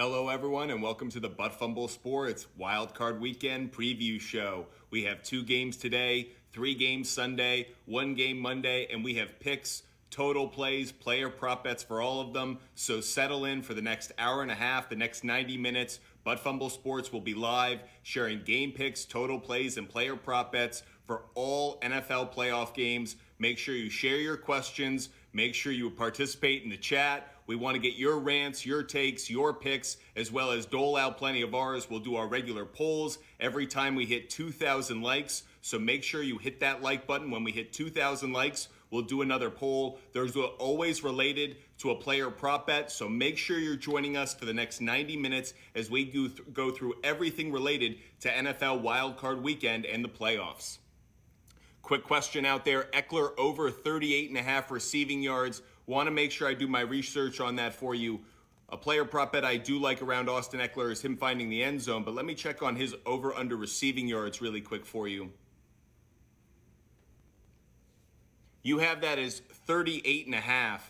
Hello, everyone, and welcome to the Fumble Sports Wildcard Weekend Preview Show. We have 2 games today, 3 games Sunday, 1 game Monday, and we have picks, total plays, player prop bets for all of them. So settle in for the next hour and a half, the next 90 minutes. Fumble Sports will be live, sharing game picks, total plays, and player prop bets for all NFL playoff games. Make sure you share your questions. Make sure you participate in the chat. We want to get your rants, your takes, your picks, as well as dole out plenty of ours. We'll do our regular polls every time we hit 2,000 likes. So make sure you hit that like button. When we hit 2,000 likes, we'll do another poll. Those are always related to a player prop bet. So make sure you're joining us for the next 90 minutes as we go through everything related to NFL Wildcard Weekend and the playoffs. Quick question out there. Eckler over 38.5 receiving yards. Want to make sure I do my research on that for you. A player prop bet I do like around Austin Eckler is him finding the end zone, but let me check on his over-under receiving yards really quick for you. You have that as 38.5.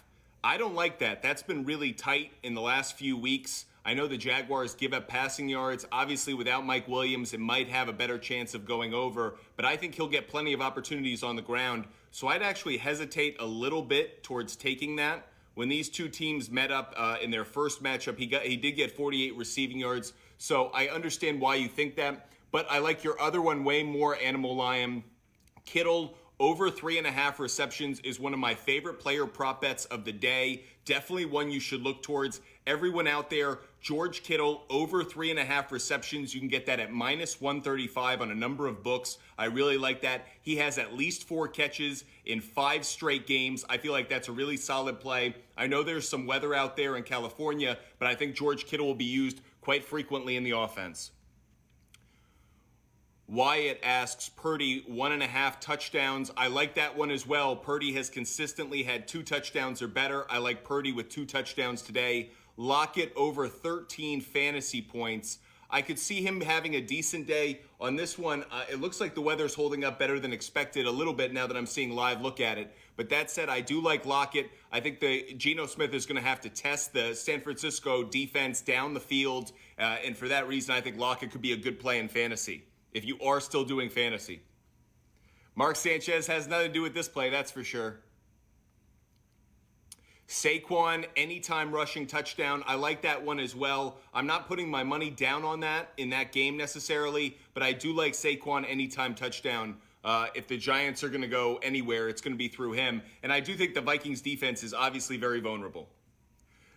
I don't like that. That's been really tight in the last few weeks. I know the Jaguars give up passing yards. Obviously, without Mike Williams, it might have a better chance of going over, but I think he'll get plenty of opportunities on the ground. So I'd actually hesitate a little bit towards taking that. When these two teams met up in their first matchup, he did get 48 receiving yards. So I understand why you think that, but I like your other one way more, Animal Lion. Kittle over 3.5 receptions is one of my favorite player prop bets of the day. Definitely one you should look towards. Everyone out there, George Kittle over 3.5 receptions. You can get that at minus 135 on a number of books. I really like that. He has at least 4 catches in 5 straight games. I feel like that's a really solid play. I know there's some weather out there in California, but I think George Kittle will be used quite frequently in the offense. Wyatt asks Purdy 1.5 touchdowns. I like that one as well. Purdy has consistently had 2 touchdowns or better. I like Purdy with 2 touchdowns today. Lockett over 13 fantasy points. I could see him having a decent day on this one. It looks like the weather's holding up better than expected a little bit now that I'm seeing live look at it. But that said, I do like Lockett. I think Geno Smith is going to have to test the San Francisco defense down the field. And for that reason, I think Lockett could be a good play in fantasy, if you are still doing fantasy. Mark Sanchez has nothing to do with this play, that's for sure. Saquon, anytime rushing touchdown. I like that one as well. I'm not putting my money down on that in that game necessarily, but I do like Saquon anytime touchdown. If the Giants are going to go anywhere, it's going to be through him. And I do think the Vikings defense is obviously very vulnerable.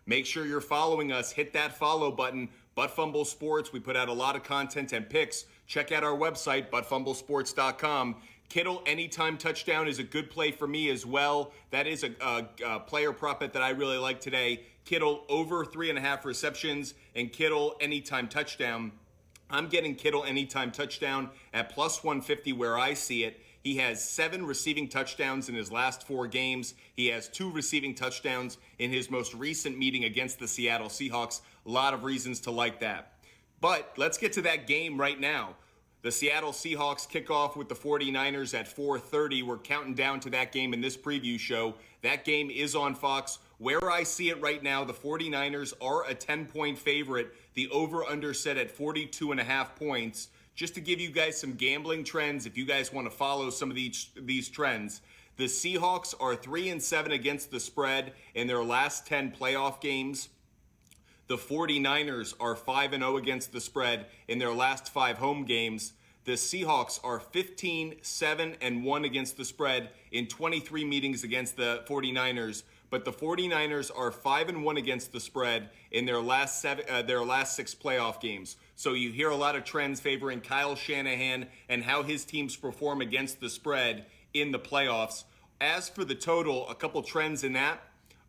Make sure you're following us. Hit that follow button. Fumble Sports. We put out a lot of content and picks. Check out our website, buttfumblesports.com. Kittle anytime touchdown is a good play for me as well. That is a player prop bet that I really like today. Kittle over 3.5 receptions and Kittle anytime touchdown. I'm getting Kittle anytime touchdown at plus 150 where I see it. He has 7 receiving touchdowns in his last 4 games. He has 2 receiving touchdowns in his most recent meeting against the Seattle Seahawks. A lot of reasons to like that. But let's get to that game right now. The Seattle Seahawks kick off with the 49ers at 4:30. We're counting down to that game in this preview show. That game is on Fox. Where I see it right now, the 49ers are a 10-point favorite. The over-under set at 42.5 points. Just to give you guys some gambling trends, if you guys want to follow some of these trends, the Seahawks are 3-7 against the spread in their last 10 playoff games. The 49ers are 5-0 against the spread in their last 5 home games. The Seahawks are 15-7-1 against the spread in 23 meetings against the 49ers. But the 49ers are 5-1 against the spread in their last 6 playoff games. So you hear a lot of trends favoring Kyle Shanahan and how his teams perform against the spread in the playoffs. As for the total, a couple trends in that.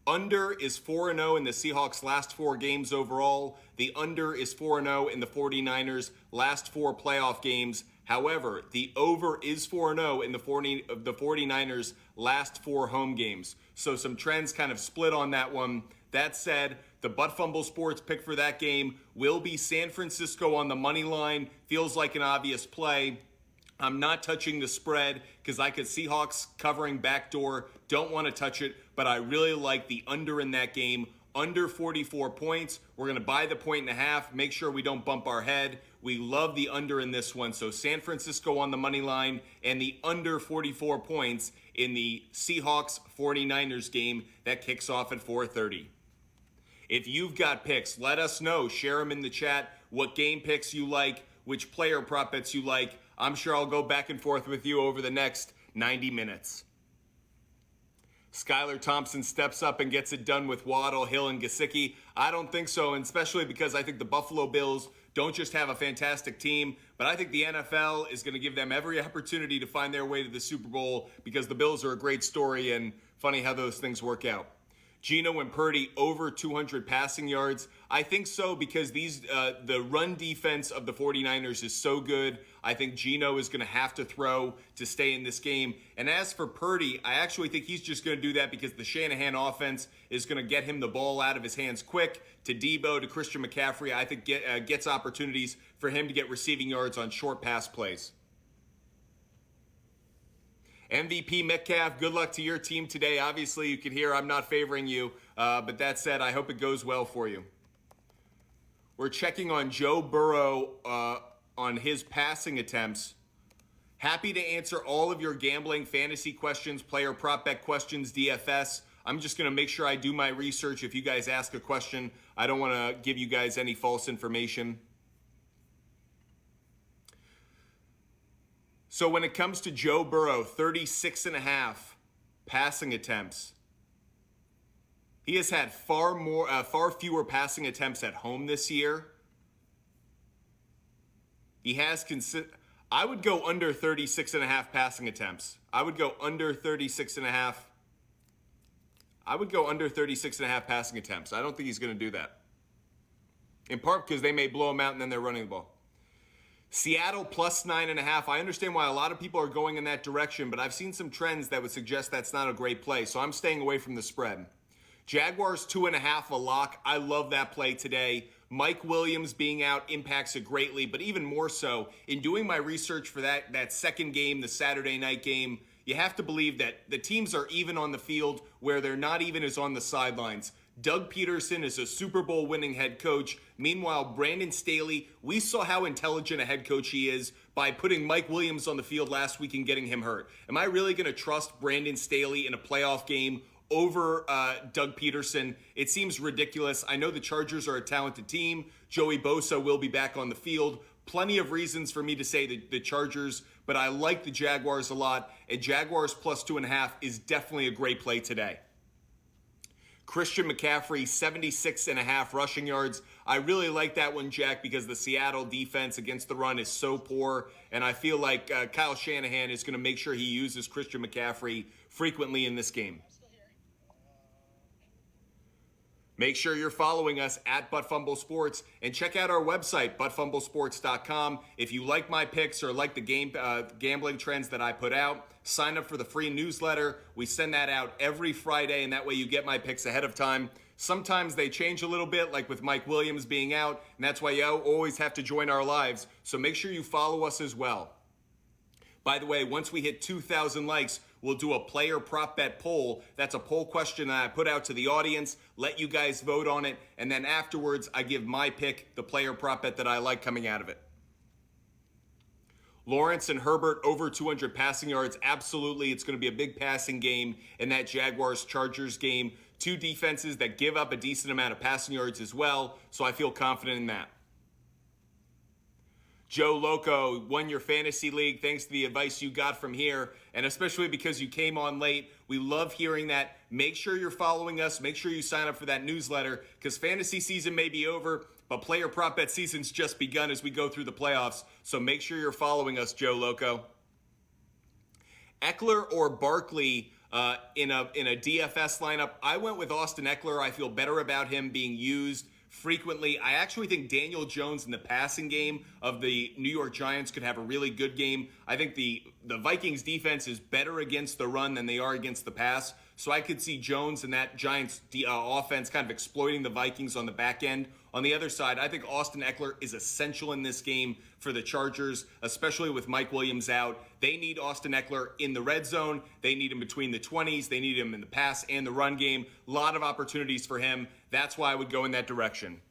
Under is 4-0 in the Seahawks' last 4 games overall. The under is 4-0 in the 49ers' last 4 playoff games. However, the over is 4-0 in the 49ers' last 4 home games. So some trends kind of split on that one. That said, the Fumble Sports pick for that game will be San Francisco on the money line. Feels like an obvious play. I'm not touching the spread because I could Seahawks covering backdoor. Don't want to touch it, but I really like the under in that game. under 44 points. We're going to buy the 1.5. Make sure we don't bump our head. We love the under in this one. So San Francisco on the money line and the under 44 points in the Seahawks 49ers game that kicks off at 4:30. If you've got picks, let us know. Share them in the chat. What game picks you like, which player prop bets you like. I'm sure I'll go back and forth with you over the next 90 minutes. Skylar Thompson steps up and gets it done with Waddle, Hill, and Gesicki. I don't think so, and especially because I think the Buffalo Bills don't just have a fantastic team, but I think the NFL is going to give them every opportunity to find their way to the Super Bowl because the Bills are a great story, and funny how those things work out. Geno and Purdy over 200 passing yards. I think so because the run defense of the 49ers is so good. I think Geno is going to have to throw to stay in this game. And as for Purdy, I actually think he's just going to do that because the Shanahan offense is going to get him the ball out of his hands quick to Debo, to Christian McCaffrey. I think gets opportunities for him to get receiving yards on short pass plays. MVP Metcalf, good luck to your team today. Obviously, you can hear I'm not favoring you, but that said, I hope it goes well for you. We're checking on Joe Burrow on his passing attempts. Happy to answer all of your gambling, fantasy questions, player prop bet questions, DFS. I'm just going to make sure I do my research. If you guys ask a question, I don't want to give you guys any false information. So when it comes to Joe Burrow, 36.5 passing attempts. He has had far fewer passing attempts at home this year. He has I would go under 36.5 passing attempts. I would go under 36.5. I would go under 36.5 passing attempts. I don't think he's going to do that. In part because they may blow him out and then they're running the ball. Seattle plus 9.5. I understand why a lot of people are going in that direction, but I've seen some trends that would suggest that's not a great play, so I'm staying away from the spread. Jaguars 2.5 a lock. I love that play today. Mike Williams being out impacts it greatly, but even more so, in doing my research for that second game, the Saturday night game, you have to believe that the teams are even on the field where they're not even as on the sidelines. Doug Peterson is a Super Bowl winning head coach. Meanwhile, Brandon Staley, we saw how intelligent a head coach he is by putting Mike Williams on the field last week and getting him hurt. Am I really going to trust Brandon Staley in a playoff game over Doug Peterson? It seems ridiculous. I know the Chargers are a talented team. Joey Bosa will be back on the field. Plenty of reasons for me to say the Chargers, but I like the Jaguars a lot. And Jaguars plus 2.5 is definitely a great play today. Christian McCaffrey, 76.5 rushing yards. I really like that one, Jack, because the Seattle defense against the run is so poor, and I feel like Kyle Shanahan is going to make sure he uses Christian McCaffrey frequently in this game. Make sure you're following us at Fumble Sports and check out our website, buttfumblesports.com. If you like my picks or like the gambling trends that I put out, sign up for the free newsletter. We send that out every Friday, and that way you get my picks ahead of time. Sometimes they change a little bit, like with Mike Williams being out, and that's why you always have to join our lives. So make sure you follow us as well. By the way, once we hit 2,000 likes, we'll do a player prop bet poll. That's a poll question that I put out to the audience, let you guys vote on it, and then afterwards I give my pick, the player prop bet that I like coming out of it. Lawrence and Herbert over 200 passing yards. Absolutely, it's going to be a big passing game in that Jaguars-Chargers game. Two defenses that give up a decent amount of passing yards as well, so I feel confident in that. Joe Loco won your fantasy league thanks to the advice you got from here, and especially because you came on late. We love hearing that. Make sure you're following us. Make sure you sign up for that newsletter because fantasy season may be over, but player prop bet season's just begun as we go through the playoffs. So make sure you're following us, Joe Loco. Eckler or Barkley in a DFS lineup? I went with Austin Eckler. I feel better about him being used frequently. I actually think Daniel Jones in the passing game of the New York Giants could have a really good game. I think the Vikings defense is better against the run than they are against the pass. So I could see Jones and that Giants offense kind of exploiting the Vikings on the back end. On the other side, I think Austin Eckler is essential in this game for the Chargers, especially with Mike Williams out. They need Austin Eckler in the red zone. They need him between the 20s. They need him in the pass and the run game. A lot of opportunities for him. That's why I would go in that direction.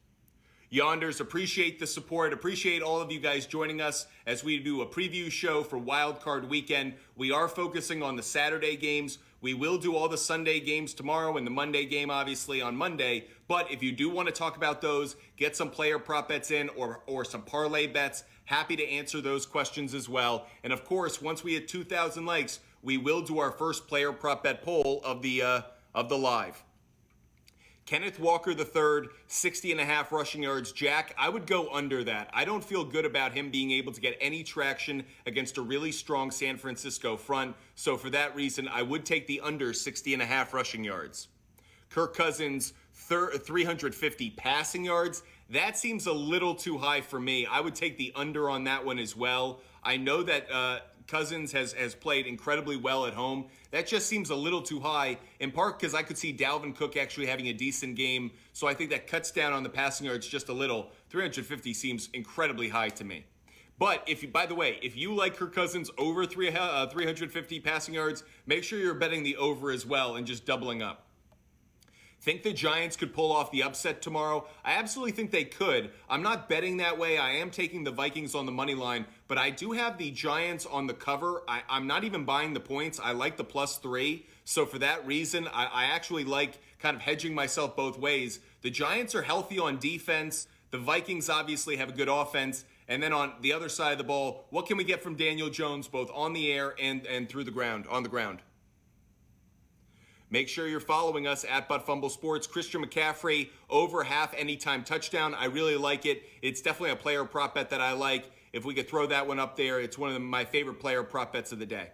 Yonders, appreciate the support. Appreciate all of you guys joining us as we do a preview show for Wild Card Weekend. We are focusing on the Saturday games. We will do all the Sunday games tomorrow and the Monday game, obviously, on Monday. But if you do want to talk about those, get some player prop bets in or some parlay bets, happy to answer those questions as well. And of course, once we hit 2,000 likes, we will do our first player prop bet poll of the live. Kenneth Walker III, 60.5 rushing yards. Jack, I would go under that. I don't feel good about him being able to get any traction against a really strong San Francisco front. So for that reason, I would take the under 60.5 rushing yards. Kirk Cousins, 350 passing yards. That seems a little too high for me. I would take the under on that one as well. I know that Cousins has played incredibly well at home. That just seems a little too high, in part because I could see Dalvin Cook actually having a decent game. So I think that cuts down on the passing yards just a little. 350 seems incredibly high to me. But by the way, if you like Kirk Cousins over 350 passing yards, make sure you're betting the over as well and just doubling up. Think the Giants could pull off the upset tomorrow? I absolutely think they could. I'm not betting that way. I am taking the Vikings on the money line, but I do have the Giants on the cover. I'm not even buying the points. I like the +3. So for that reason, I actually like kind of hedging myself both ways. The Giants are healthy on defense. The Vikings obviously have a good offense. And then on the other side of the ball, what can we get from Daniel Jones, both on the air and through the ground, on the ground? Make sure you're following us at Fumble Sports. Christian McCaffrey, over half anytime touchdown. I really like it. It's definitely a player prop bet that I like. If we could throw that one up there, it's one of my favorite player prop bets of the day.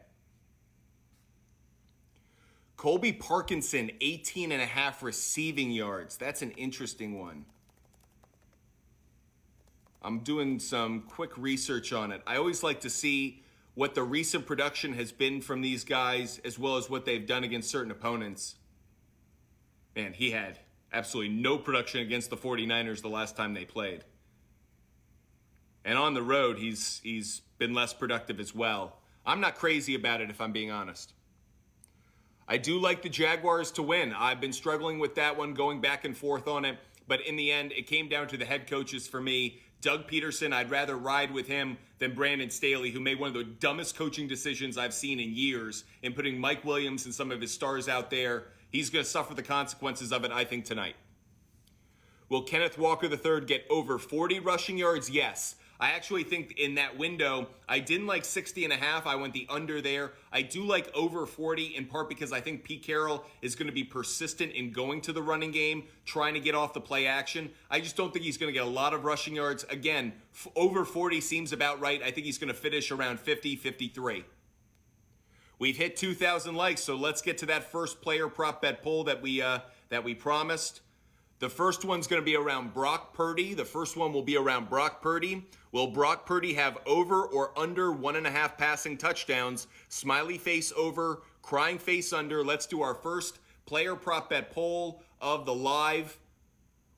Colby Parkinson, 18.5 receiving yards. That's an interesting one. I'm doing some quick research on it. I always like to see what the recent production has been from these guys, as well as what they've done against certain opponents. Man, he had absolutely no production against the 49ers the last time they played. And on the road, he's been less productive as well. I'm not crazy about it, if I'm being honest. I do like the Jaguars to win. I've been struggling with that one, going back and forth on it. But in the end, it came down to the head coaches for me. Doug Peterson, I'd rather ride with him than Brandon Staley, who made one of the dumbest coaching decisions I've seen in years in putting Mike Williams and some of his stars out there. He's going to suffer the consequences of it, I think, tonight. Will Kenneth Walker III get over 40 rushing yards? Yes. I actually think in that window, I didn't like 60.5. I went the under there. I do like over 40, in part because I think Pete Carroll is going to be persistent in going to the running game, trying to get off the play action. I just don't think he's going to get a lot of rushing yards. Again, over 40 seems about right. I think he's going to finish around 50, 53. We've hit 2,000 likes, so let's get to that first player prop bet poll that we promised. The first one's going to be around Brock Purdy. The first one will be around Brock Purdy. Will Brock Purdy have over or under 1.5 passing touchdowns? Smiley face over, crying face under. Let's do our first player prop bet poll of the live.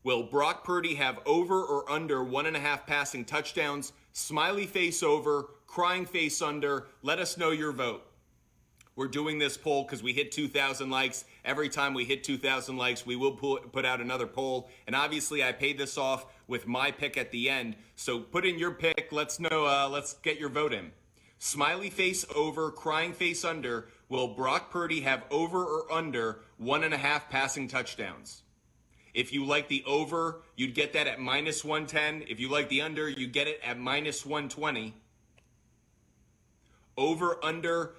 Will Brock Purdy have over or under 1.5 passing touchdowns? Smiley face over, crying face under. Let us know your vote. We're doing this poll because we hit 2,000 likes. Every time we hit 2,000 likes, we will put out another poll. And obviously, I paid this off with my pick at the end. So put in your pick. Let's know. Let's get your vote in. Smiley face over, crying face under. Will Brock Purdy have over or under 1.5 passing touchdowns? If you like the over, you'd get that at -110. If you like the under, you get it at -120. Over, under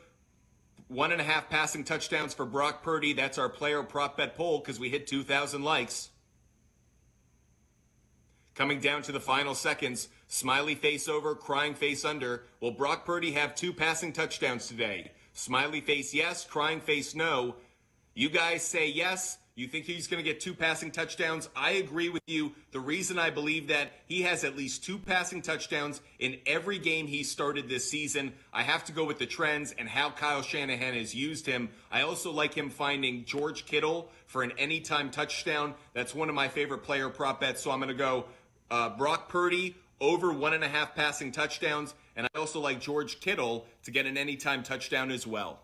1.5 passing touchdowns for Brock Purdy. That's our player prop bet poll because we hit 2,000 likes. Coming down to the final seconds, smiley face over, crying face under. Will Brock Purdy have 2 passing touchdowns today? Smiley face yes, crying face no. You guys say yes. You think he's going to get 2 passing touchdowns? I agree with you. The reason I believe that, he has at least 2 passing touchdowns in every game he started this season. I have to go with the trends and how Kyle Shanahan has used him. I also like him finding George Kittle for an anytime touchdown. That's one of my favorite player prop bets. So I'm going to go Brock Purdy over 1.5 passing touchdowns. And I also like George Kittle to get an anytime touchdown as well.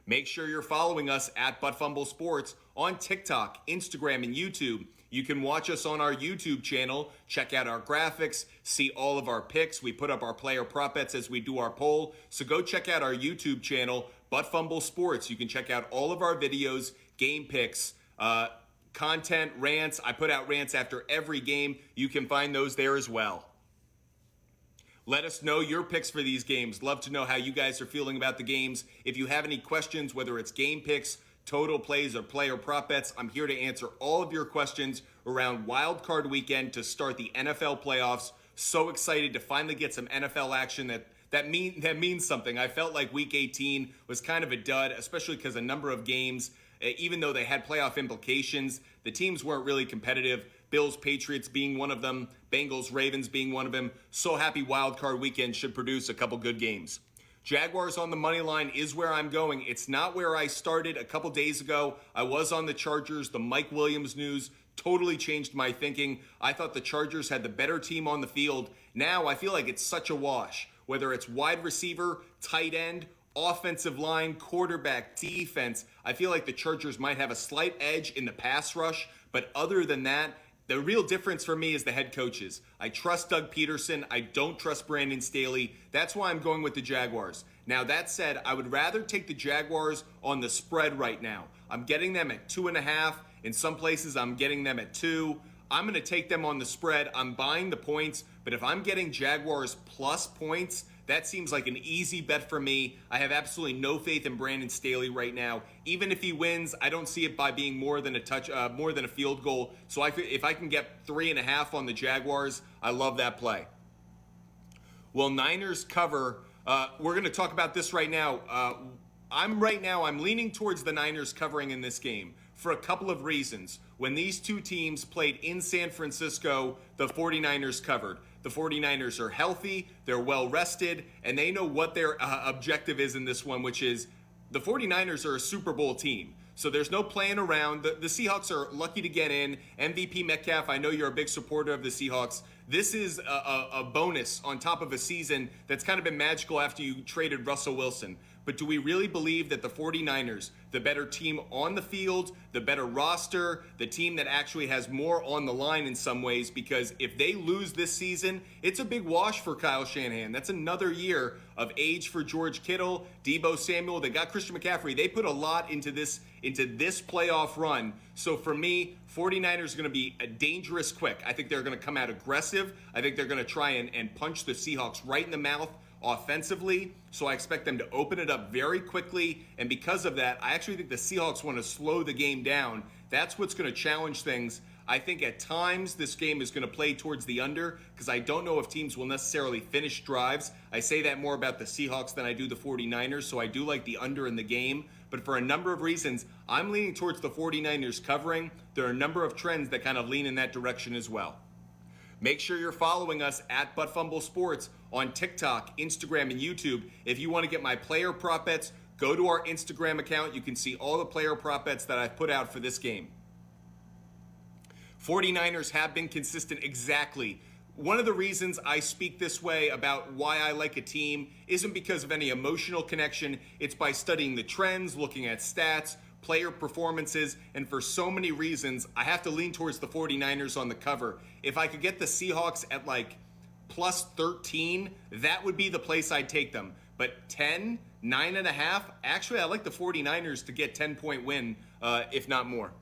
Make sure you're following us at Fumble Sports on TikTok, Instagram, and YouTube. You can watch us on our YouTube channel, check out our graphics, see all of our picks. We put up our player prop bets as we do our poll. So go check out our YouTube channel, Fumble Sports. You can check out all of our videos, game picks, content, rants. I put out rants after every game. You can find those there as well. Let us know your picks for these games. Love to know how you guys are feeling about the games. If you have any questions, whether it's game picks, total plays, or player prop bets, I'm here to answer all of your questions around Wild Card Weekend to start the NFL playoffs. So excited to finally get some NFL action that means something. I felt like Week 18 was kind of a dud, especially because a number of games, even though they had playoff implications, the teams weren't really competitive. Bills, Patriots being one of them, Bengals, Ravens being one of them. So happy Wild Card Weekend should produce a couple good games. Jaguars on the money line is where I'm going. It's not where I started a couple days ago. I was on the Chargers. The Mike Williams news totally changed my thinking. I thought the Chargers had the better team on the field. Now I feel like it's such a wash. Whether it's wide receiver, tight end, offensive line, quarterback, defense, I feel like the Chargers might have a slight edge in the pass rush. But other than that, the real difference for me is the head coaches. I trust Doug Peterson. I don't trust Brandon Staley. That's why I'm going with the Jaguars. Now, that said, I would rather take the Jaguars on the spread right now. I'm getting them at 2.5. In some places, I'm getting them at 2. I'm going to take them on the spread. I'm buying the points. But if I'm getting Jaguars plus points, that seems like an easy bet for me. I have absolutely no faith in Brandon Staley right now. Even if he wins, I don't see it by being more than a field goal. So if I can get 3.5 on the Jaguars, I love that play. Well, Niners cover. We're going to talk about this right now. I'm leaning towards the Niners covering in this game for a couple of reasons. When these two teams played in San Francisco, the 49ers covered. The 49ers are healthy, they're well rested, and they know what their objective is in this one, which is the 49ers are a Super Bowl team. So there's no playing around. The Seahawks are lucky to get in. MVP Metcalf, I know you're a big supporter of the Seahawks. This is a bonus on top of a season that's kind of been magical after you traded Russell Wilson. But do we really believe that the 49ers, the better team on the field, the better roster, the team that actually has more on the line in some ways? Because if they lose this season, it's a big wash for Kyle Shanahan. That's another year of age for George Kittle, Deebo Samuel. They got Christian McCaffrey. They put a lot into this playoff run. So for me, 49ers are going to be a dangerous quick. I think they're going to come out aggressive. I think they're going to try and punch the Seahawks right in the mouth offensively, so I expect them to open it up very quickly, and because of that, I actually think the Seahawks want to slow the game down. That's what's going to challenge things. I think at times this game is going to play towards the under because I don't know if teams will necessarily finish drives. I say that more about the Seahawks than I do the 49ers, so I do like the under in the game, but for a number of reasons, I'm leaning towards the 49ers covering. There are a number of trends that kind of lean in that direction as well. Make sure you're following us at Fumble Sports on TikTok, Instagram, and YouTube. If you want to get my player prop bets, go to our Instagram account. You can see all the player prop bets that I've put out for this game. 49ers have been consistent exactly. One of the reasons I speak this way about why I like a team isn't because of any emotional connection. It's by studying the trends, looking at stats, player performances, and for so many reasons, I have to lean towards the 49ers on the cover. If I could get the Seahawks at like plus 13, that would be the place I'd take them. But 10, 9.5, actually I like the 49ers to get 10-point win, if not more.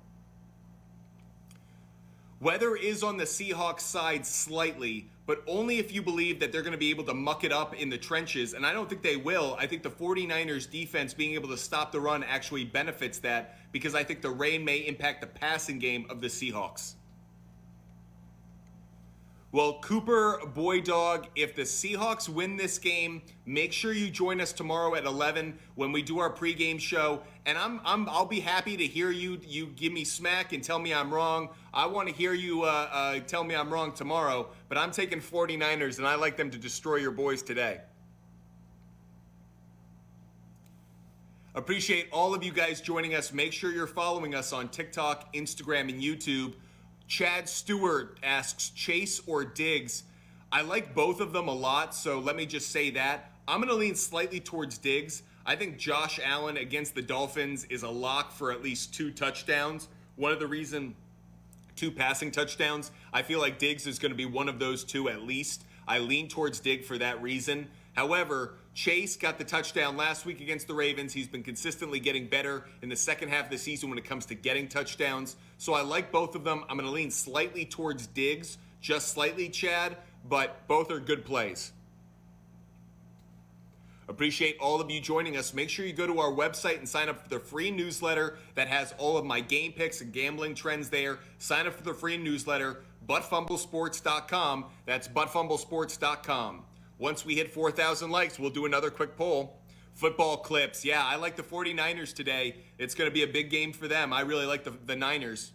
Weather is on the Seahawks side slightly, but only if you believe that they're going to be able to muck it up in the trenches, and I don't think they will. I think the 49ers defense being able to stop the run actually benefits that because I think the rain may impact the passing game of the Seahawks. Well, Cooper Boy Dog, if the Seahawks win this game, make sure you join us tomorrow at 11 when we do our pregame show. And I'll be happy to hear you give me smack and tell me I'm wrong. I want to hear you tell me I'm wrong tomorrow. But I'm taking 49ers, and I like them to destroy your boys today. Appreciate all of you guys joining us. Make sure you're following us on TikTok, Instagram, and YouTube. Chad Stewart asks, Chase or Diggs? I like both of them a lot, so let me just say that. I'm going to lean slightly towards Diggs. I think Josh Allen against the Dolphins is a lock for at least 2 touchdowns. One of the reason 2 passing touchdowns, I feel like Diggs is going to be one of those 2 at least. I lean towards Diggs for that reason. However, Chase got the touchdown last week against the Ravens. He's been consistently getting better in the second half of the season when it comes to getting touchdowns. So I like both of them. I'm going to lean slightly towards Diggs, just slightly, Chad, but both are good plays. Appreciate all of you joining us. Make sure you go to our website and sign up for the free newsletter that has all of my game picks and gambling trends there. Sign up for the free newsletter, buttfumblesports.com. That's buttfumblesports.com. Once we hit 4,000 likes, we'll do another quick poll. Football clips. Yeah, I like the 49ers today. It's going to be a big game for them. I really like the Niners.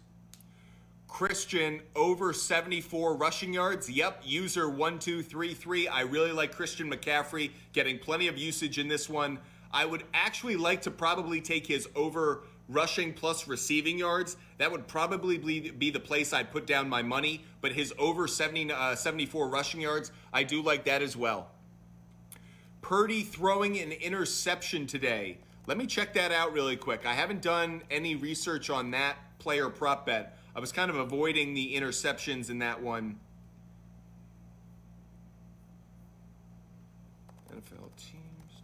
Christian, over 74 rushing yards. Yep, user 1233. I really like Christian McCaffrey, getting plenty of usage in this one. I would actually like to probably take his over rushing plus receiving yards. That would probably be the place I'd put down my money. But his over 74 rushing yards, I do like that as well. Purdy throwing an interception today. Let me check that out really quick. I haven't done any research on that player prop bet. I was kind of avoiding the interceptions in that one. NFL teams.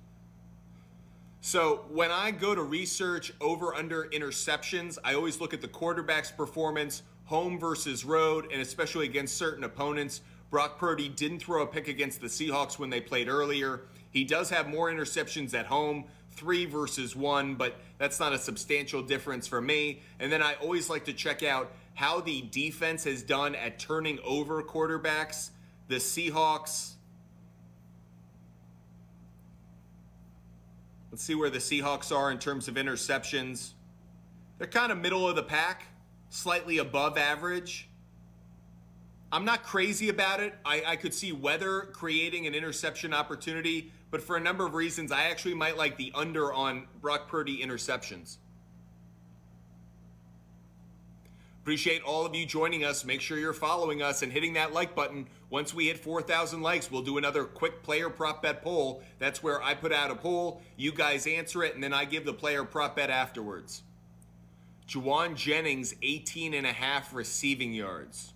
So when I go to research over/under interceptions, I always look at the quarterback's performance, home versus road, and especially against certain opponents. Brock Purdy didn't throw a pick against the Seahawks when they played earlier. He does have more interceptions at home, 3 versus 1, but that's not a substantial difference for me. And then I always like to check out how the defense has done at turning over quarterbacks. The Seahawks. Let's see where the Seahawks are in terms of interceptions. They're kind of middle of the pack, slightly above average. I'm not crazy about it. I could see weather creating an interception opportunity, but for a number of reasons, I actually might like the under on Brock Purdy interceptions. Appreciate all of you joining us. Make sure you're following us and hitting that like button. Once we hit 4,000 likes, we'll do another quick player prop bet poll. That's where I put out a poll, you guys answer it, and then I give the player prop bet afterwards. Juwan Jennings, 18.5 receiving yards.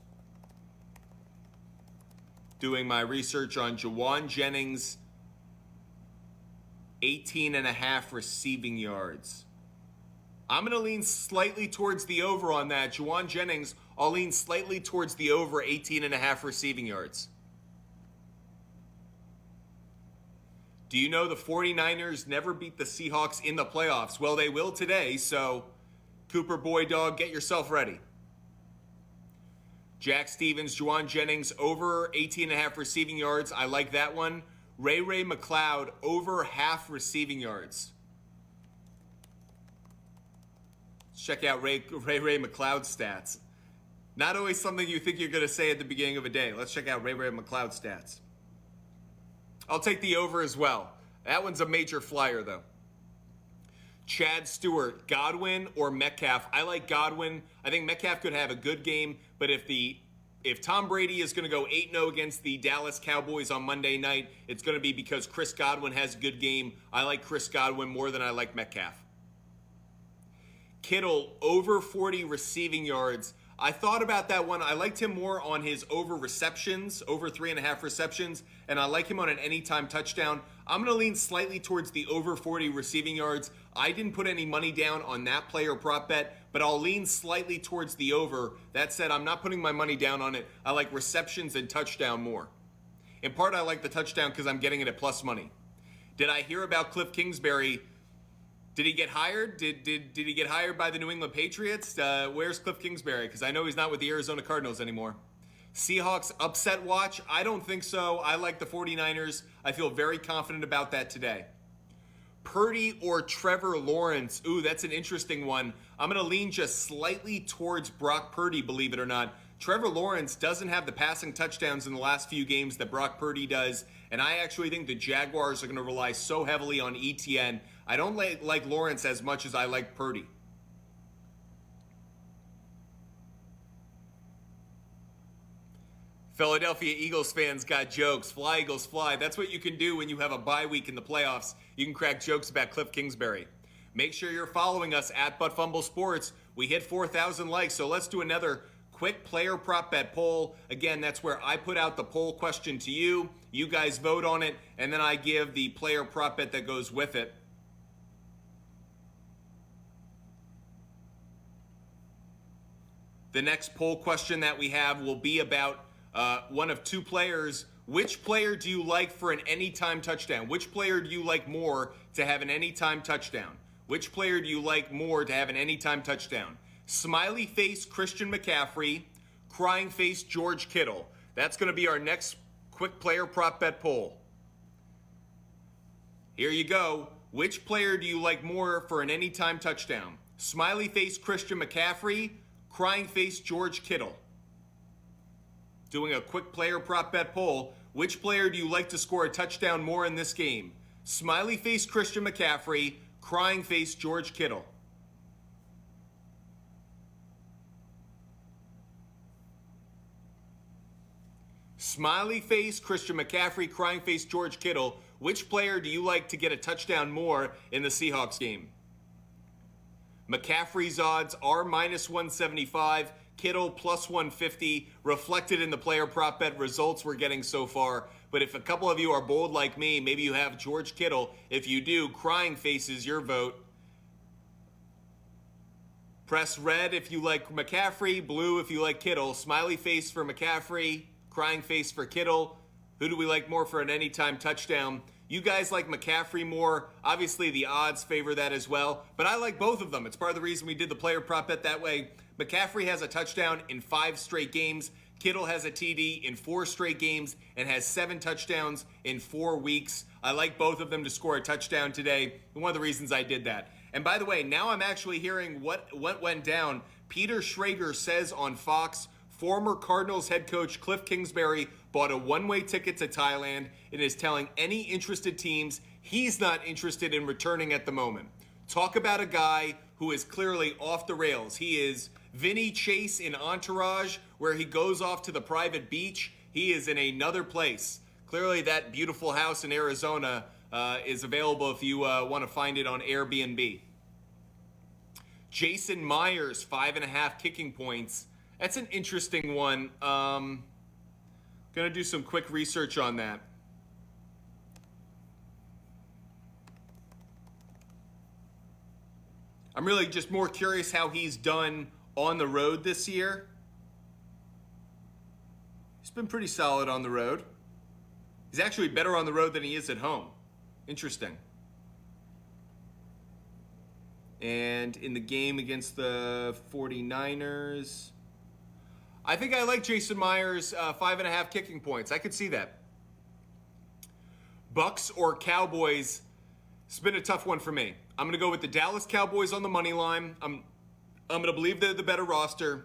Doing my research on Juwan Jennings, 18.5 receiving yards. I'm going to lean slightly towards the over on that. Juwan Jennings, I'll lean slightly towards the over 18.5 receiving yards. Do you know the 49ers never beat the Seahawks in the playoffs? Well, they will today, so Cooper Boy Dog, get yourself ready. Jack Stevens, Juwan Jennings, over 18.5 receiving yards. I like that one. Ray McCloud, over half receiving yards. Let's check out Ray McCloud's stats. Not always something you think you're going to say at the beginning of a day. Let's check out Ray McCloud's stats. I'll take the over as well. That one's a major flyer, though. Chad Stewart, Godwin or Metcalf? I like Godwin. I think Metcalf could have a good game, but if Tom Brady is going to go 8-0 against the Dallas Cowboys on Monday night, it's going to be because Chris Godwin has a good game. I like Chris Godwin more than I like Metcalf. Kittle, over 40 receiving yards. I thought about that one. I liked him more on his over receptions, over 3.5 receptions, and I like him on an anytime touchdown. I'm going to lean slightly towards the over 40 receiving yards. I didn't put any money down on that player prop bet, but I'll lean slightly towards the over. That said, I'm not putting my money down on it. I like receptions and touchdown more. In part, I like the touchdown because I'm getting it at plus money. Did I hear about Kliff Kingsbury? Did he get hired? Did he get hired by the New England Patriots? Where's Kliff Kingsbury? Because I know he's not with the Arizona Cardinals anymore. Seahawks upset watch? I don't think so. I like the 49ers. I feel very confident about that today. Purdy or Trevor Lawrence? Ooh, that's an interesting one. I'm going to lean just slightly towards Brock Purdy, believe it or not. Trevor Lawrence doesn't have the passing touchdowns in the last few games that Brock Purdy does, and I actually think the Jaguars are going to rely so heavily on ETN. I don't like Lawrence as much as I like Purdy. Philadelphia Eagles fans got jokes. Fly, Eagles, fly. That's what you can do when you have a bye week in the playoffs. You can crack jokes about Kliff Kingsbury. Make sure you're following us at Fumble Sports. We hit 4,000 likes, so let's do another quick player prop bet poll. Again, that's where I put out the poll question to you. You guys vote on it, and then I give the player prop bet that goes with it. The next poll question that we have will be about one of two players. Which player do you like for an anytime touchdown? Which player do you like more to have an anytime touchdown? Which player do you like more to have an anytime touchdown? Smiley face Christian McCaffrey, crying face George Kittle. That's going to be our next quick player prop bet poll. Here you go. Which player do you like more for an anytime touchdown? Smiley face Christian McCaffrey, crying face George Kittle. Doing a quick player prop bet poll. Which player do you like to score a touchdown more in this game? Smiley face Christian McCaffrey, crying face George Kittle. Smiley face Christian McCaffrey, crying face George Kittle. Which player do you like to get a touchdown more in the Seahawks game? McCaffrey's odds are minus 175. Kittle plus 150, reflected in the player prop bet results we're getting so far. But if a couple of you are bold like me, maybe you have George Kittle. If you do, crying face is your vote. Press red if you like McCaffrey, blue if you like Kittle. Smiley face for McCaffrey, crying face for Kittle. Who do we like more for an anytime touchdown? You guys like McCaffrey more. Obviously, the odds favor that as well. But I like both of them. It's part of the reason we did the player prop bet that way. McCaffrey has a touchdown in 5 straight games. Kittle has a TD in 4 straight games and has 7 touchdowns in 4 weeks. I like both of them to score a touchdown today. And one of the reasons I did that. And by the way, now I'm actually hearing what went down. Peter Schrager says on Fox, former Cardinals head coach Kliff Kingsbury bought a one-way ticket to Thailand and is telling any interested teams he's not interested in returning at the moment. Talk about a guy who is clearly off the rails. He is Vinny Chase in Entourage, where he goes off to the private beach. He is in another place. Clearly that beautiful house in Arizona is available if you want to find it on Airbnb. Jason Myers, 5.5 kicking points. That's an interesting one. Gonna do some quick research on that. I'm really just more curious how he's done on the road this year. He's been pretty solid on the road. He's actually better on the road than he is at home. Interesting. And in the game against the 49ers, I think I like Jason Myers, 5.5 kicking points. I could see that. Bucks or Cowboys, it's been a tough one for me. I'm going to go with the Dallas Cowboys on the money line. I'm going to believe they're the better roster,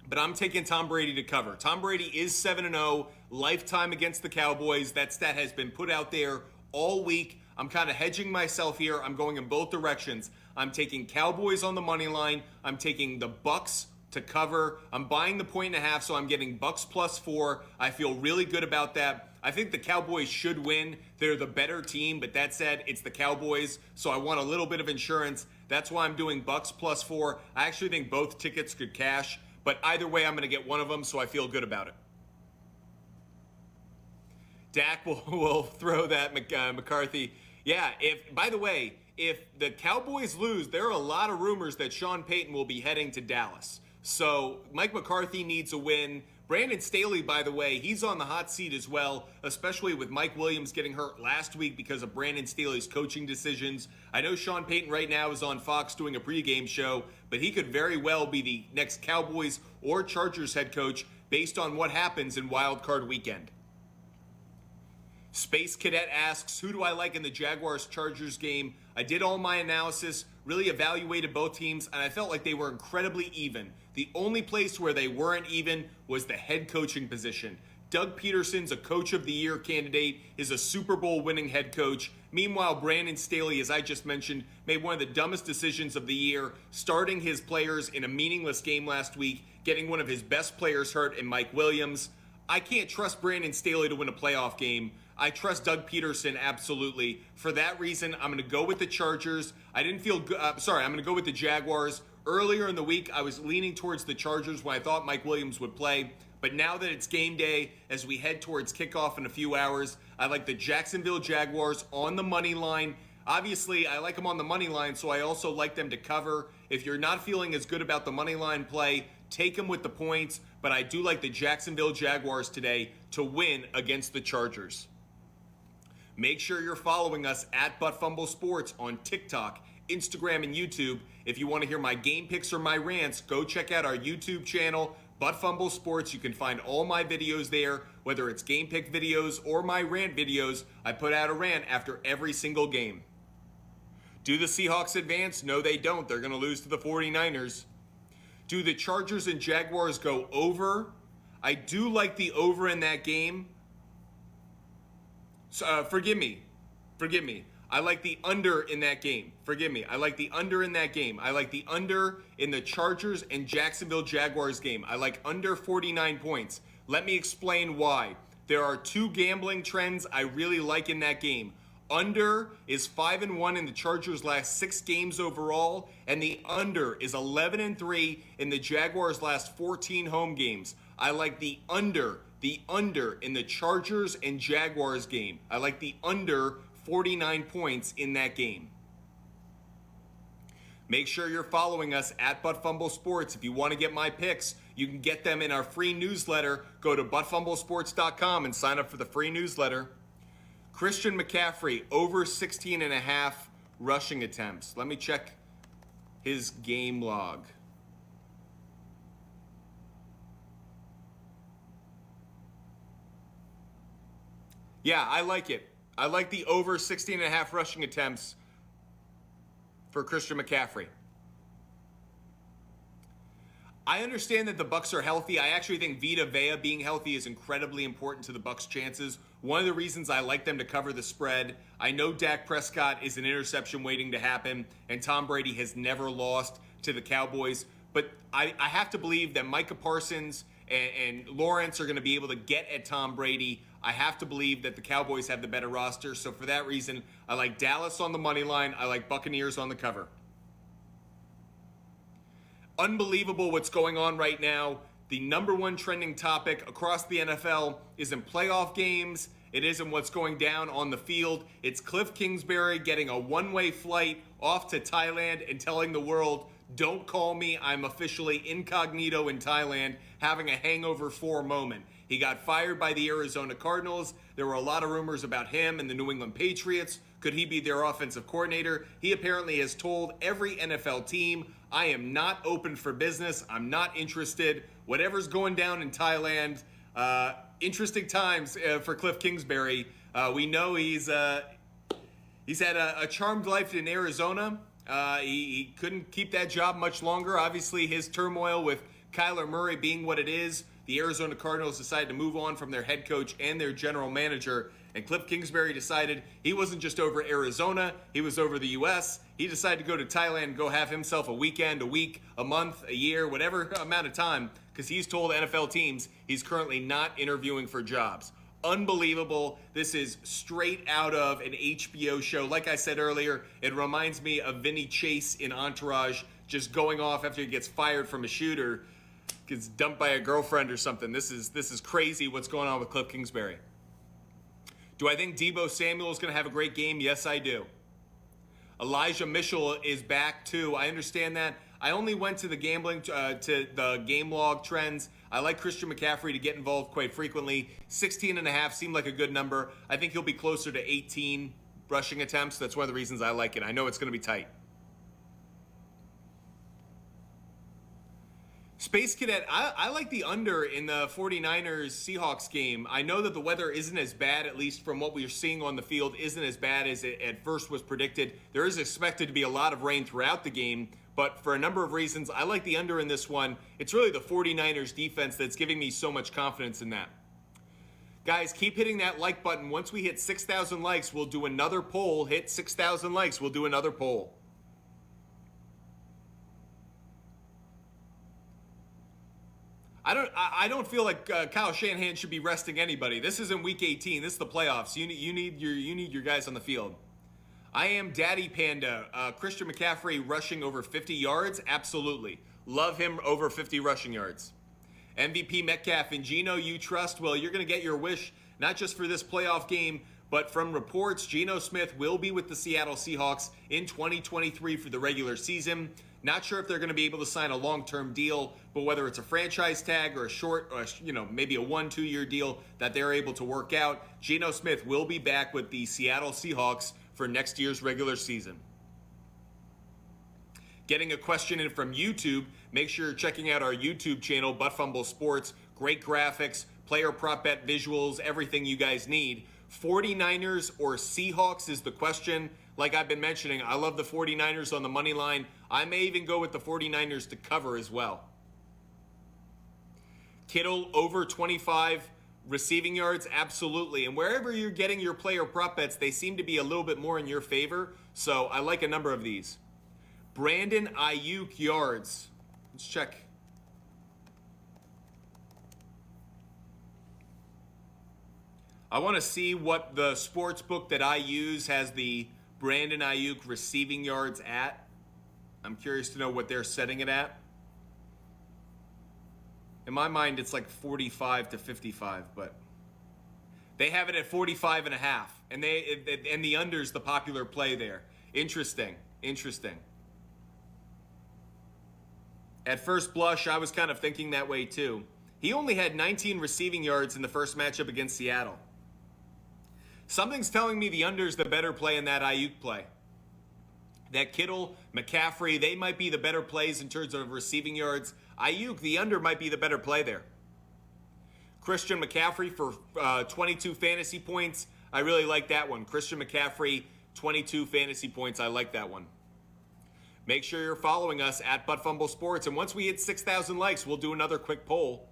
but I'm taking Tom Brady to cover. Tom Brady is 7-0, lifetime against the Cowboys. That stat has been put out there all week. I'm kind of hedging myself here. I'm going in both directions. I'm taking Cowboys on the money line. I'm taking the Bucks to cover. I'm buying the 1.5, so I'm getting Bucks plus 4. I feel really good about that. I think the Cowboys should win. They're the better team, but that said, it's the Cowboys, so I want a little bit of insurance. That's why I'm doing Bucks plus 4. I actually think both tickets could cash, but either way, I'm going to get one of them, so I feel good about it. Dak will throw that McCarthy. Yeah, by the way, if the Cowboys lose, there are a lot of rumors that Sean Payton will be heading to Dallas. So Mike McCarthy needs a win. Brandon Staley, by the way, he's on the hot seat as well, especially with Mike Williams getting hurt last week because of Brandon Staley's coaching decisions. I know Sean Payton right now is on Fox doing a pregame show, but he could very well be the next Cowboys or Chargers head coach based on what happens in Wild Card Weekend. Space Cadet asks, who do I like in the Jaguars-Chargers game? I did all my analysis, really evaluated both teams, and I felt like they were incredibly even. The only place where they weren't even was the head coaching position. Doug Peterson's a Coach of the Year candidate, is a Super Bowl winning head coach. Meanwhile, Brandon Staley, as I just mentioned, made one of the dumbest decisions of the year, starting his players in a meaningless game last week, getting one of his best players hurt in Mike Williams. I can't trust Brandon Staley to win a playoff game. I trust Doug Peterson absolutely. For that reason, I'm going to go with the Chargers. I'm going to go with the Jaguars. Earlier in the week, I was leaning towards the Chargers when I thought Mike Williams would play. But now that it's game day, as we head towards kickoff in a few hours, I like the Jacksonville Jaguars on the money line. Obviously, I like them on the money line, so I also like them to cover. If you're not feeling as good about the money line play, take them with the points. But I do like the Jacksonville Jaguars today to win against the Chargers. Make sure you're following us at Fumble Sports on TikTok, Instagram, and YouTube. If you want to hear my game picks or my rants, go check out our YouTube channel, Fumble Sports. You can find all my videos there, whether it's game pick videos or my rant videos. I put out a rant after every single game. Do the Seahawks advance? No, they don't. They're going to lose to the 49ers. Do the Chargers and Jaguars go over? I do like the over in that game. Forgive me. I like the under in that game. I like the under in that game. I like the under in the Chargers and Jacksonville Jaguars game. I like under 49 points. Let me explain why. There are two gambling trends I really like in that game. Under is 5-1 in the Chargers' last 6 games overall, and the under is 11-3 in the Jaguars' last 14 home games. I like the under in the Chargers and Jaguars game. I like the under 49 points in that game. Make sure you're following us at Fumble Sports. If you want to get my picks, you can get them in our free newsletter. Go to buttfumblesports.com and sign up for the free newsletter. Christian McCaffrey, over 16.5 rushing attempts. Let me check his game log. Yeah, I like it. I like the over 16.5 rushing attempts for Christian McCaffrey. I understand that the Bucs are healthy. I actually think Vita Vea being healthy is incredibly important to the Bucs' chances. One of the reasons I like them to cover the spread. I know Dak Prescott is an interception waiting to happen, and Tom Brady has never lost to the Cowboys. But I have to believe that Micah Parsons and Lawrence are going to be able to get at Tom Brady. I have to believe that the Cowboys have the better roster. So for that reason, I like Dallas on the money line. I like Buccaneers on the cover. Unbelievable what's going on right now. The number one trending topic across the NFL isn't playoff games. It isn't what's going down on the field. It's Kliff Kingsbury getting a one-way flight off to Thailand and telling the world, don't call me, I'm officially incognito in Thailand, having a hangover 4 moment. He got fired by the Arizona Cardinals. There were a lot of rumors about him and the New England Patriots. Could he be their offensive coordinator? He apparently has told every NFL team, I am not open for business. I'm not interested. Whatever's going down in Thailand, interesting times for Kliff Kingsbury. We know he's had a charmed life in Arizona. He couldn't keep that job much longer. Obviously, his turmoil with Kyler Murray being what it is, the Arizona Cardinals decided to move on from their head coach and their general manager. And Kliff Kingsbury decided he wasn't just over Arizona, he was over the U.S. He decided to go to Thailand and go have himself a weekend, a week, a month, a year, whatever amount of time, because he's told NFL teams he's currently not interviewing for jobs. Unbelievable. This is straight out of an HBO show. Like I said earlier, it reminds me of Vinny Chase in Entourage, just going off after he gets fired from a shoot or gets dumped by a girlfriend or something. This is crazy what's going on with Kliff Kingsbury. Do I think Deebo Samuel is going to have a great game? Yes, I do. Elijah Mitchell is back too. I understand that. I only went to the gambling, to the game log trends. I like Christian McCaffrey to get involved quite frequently. 16.5 seemed like a good number. I think he'll be closer to 18 rushing attempts. That's one of the reasons I like it. I know it's going to be tight. Space Cadet, I like the under in the 49ers Seahawks game. I know that the weather isn't as bad, at least from what we're seeing on the field, isn't as bad as it at first was predicted. There is expected to be a lot of rain throughout the game, but for a number of reasons, I like the under in this one. It's really the 49ers defense that's giving me so much confidence in that. Guys, keep hitting that like button. Once we hit 6,000 likes, we'll do another poll. Hit 6,000 likes, we'll do another poll. I don't feel like Kyle Shanahan should be resting anybody. This isn't Week 18. This is the playoffs. You need your guys on the field. I am Daddy Panda. Christian McCaffrey rushing over 50 yards? Absolutely. Love him over 50 rushing yards. MVP Metcalf and Geno, you trust? Well, you're going to get your wish, not just for this playoff game, but from reports, Geno Smith will be with the Seattle Seahawks in 2023 for the regular season. Not sure if they're going to be able to sign a long-term deal, but whether it's a franchise tag or a short, or maybe a 1-2 year deal that they're able to work out, Geno Smith will be back with the Seattle Seahawks for next year's regular season. Getting a question in from YouTube, make sure you're checking out our YouTube channel, Fumble Sports. Great graphics, player prop bet visuals, everything you guys need. 49ers or Seahawks is the question. Like I've been mentioning, I love the 49ers on the money line. I may even go with the 49ers to cover as well. Kittle over 25 receiving yards, absolutely. And wherever you're getting your player prop bets, they seem to be a little bit more in your favor. So I like a number of these. Brandon Ayuk yards. Let's check. I want to see what the sports book that I use has the Brandon Ayuk receiving yards at. I'm curious to know what they're setting it at. In my mind, it's like 45 to 55, but they have it at 45 and a half, and the under's the popular play there. Interesting. At first blush, I was kind of thinking that way too. He only had 19 receiving yards in the first matchup against Seattle. Something's telling me the under's the better play in that Ayuk play. That Kittle, McCaffrey, they might be the better plays in terms of receiving yards. Ayuk, the under might be the better play there. Christian McCaffrey for 22 fantasy points. I really like that one. Christian McCaffrey, 22 fantasy points. I like that one. Make sure you're following us at Fumble Sports. And once we hit 6,000 likes, we'll do another quick poll.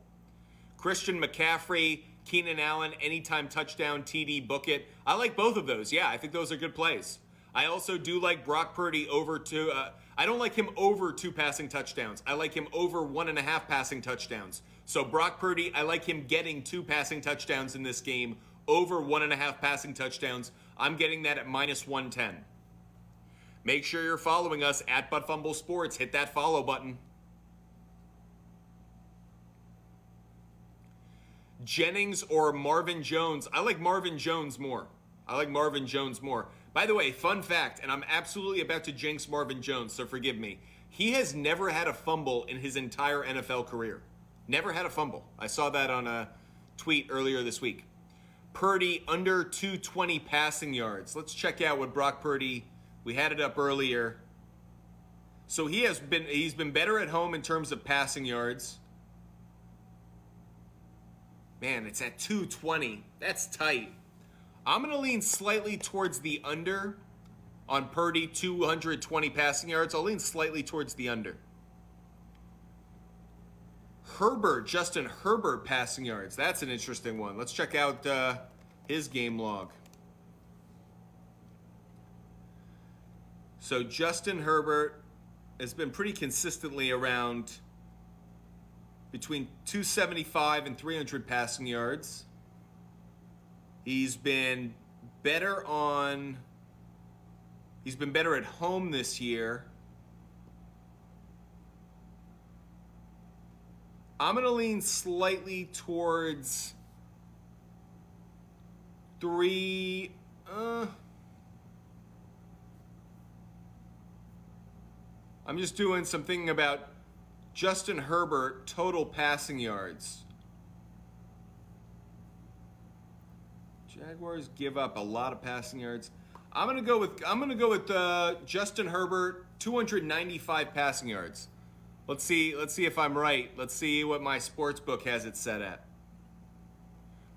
Christian McCaffrey, Keenan Allen, anytime touchdown, TD, book it. I like both of those. Yeah, I think those are good plays. I also do like Brock Purdy over two. I don't like him over 2 passing touchdowns. I like him over 1.5 passing touchdowns. So Brock Purdy, I like him getting 2 passing touchdowns in this game, over 1.5 passing touchdowns. I'm getting that at -110. Make sure you're following us at Fumble Sports. Hit that follow button. Jennings or Marvin Jones? I like Marvin Jones more. By the way, fun fact, and I'm absolutely about to jinx Marvin Jones, so forgive me. He has never had a fumble in his entire NFL career. Never had a fumble. I saw that on a tweet earlier this week. Purdy under 220 passing yards. Let's check out what Brock Purdy, we had it up earlier. So he's been better at home in terms of passing yards. Man, it's at 220. That's tight. I'm going to lean slightly towards the under on Purdy, 220 passing yards. I'll lean slightly towards the under. Justin Herbert passing yards. That's an interesting one. Let's check out his game log. So Justin Herbert has been pretty consistently around between 275 and 300 passing yards. He's been better at home this year. I'm going to lean slightly towards 3. I'm just doing some thinking about Justin Herbert, total passing yards. Jaguars give up a lot of passing yards. I'm gonna go with Justin Herbert, 295 passing yards. Let's see if I'm right. Let's see what my sports book has it set at.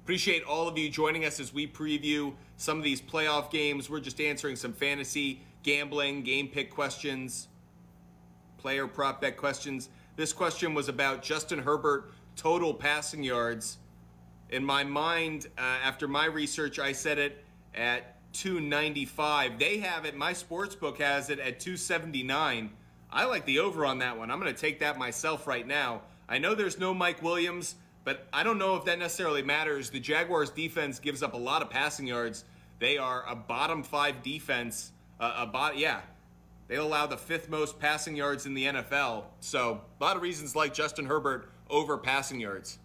Appreciate all of you joining us as we preview some of these playoff games. We're just answering some fantasy, gambling, game pick questions, player prop bet questions. This question was about Justin Herbert total passing yards. In my mind, after my research, I set it at 295. They have it, my sports book has it at 279. I like the over on that one. I'm going to take that myself right now. I know there's no Mike Williams, but I don't know if that necessarily matters. The Jaguars defense gives up a lot of passing yards. They are a bottom 5 defense. They allow the 5th most passing yards in the NFL. So a lot of reasons like Justin Herbert over passing yards.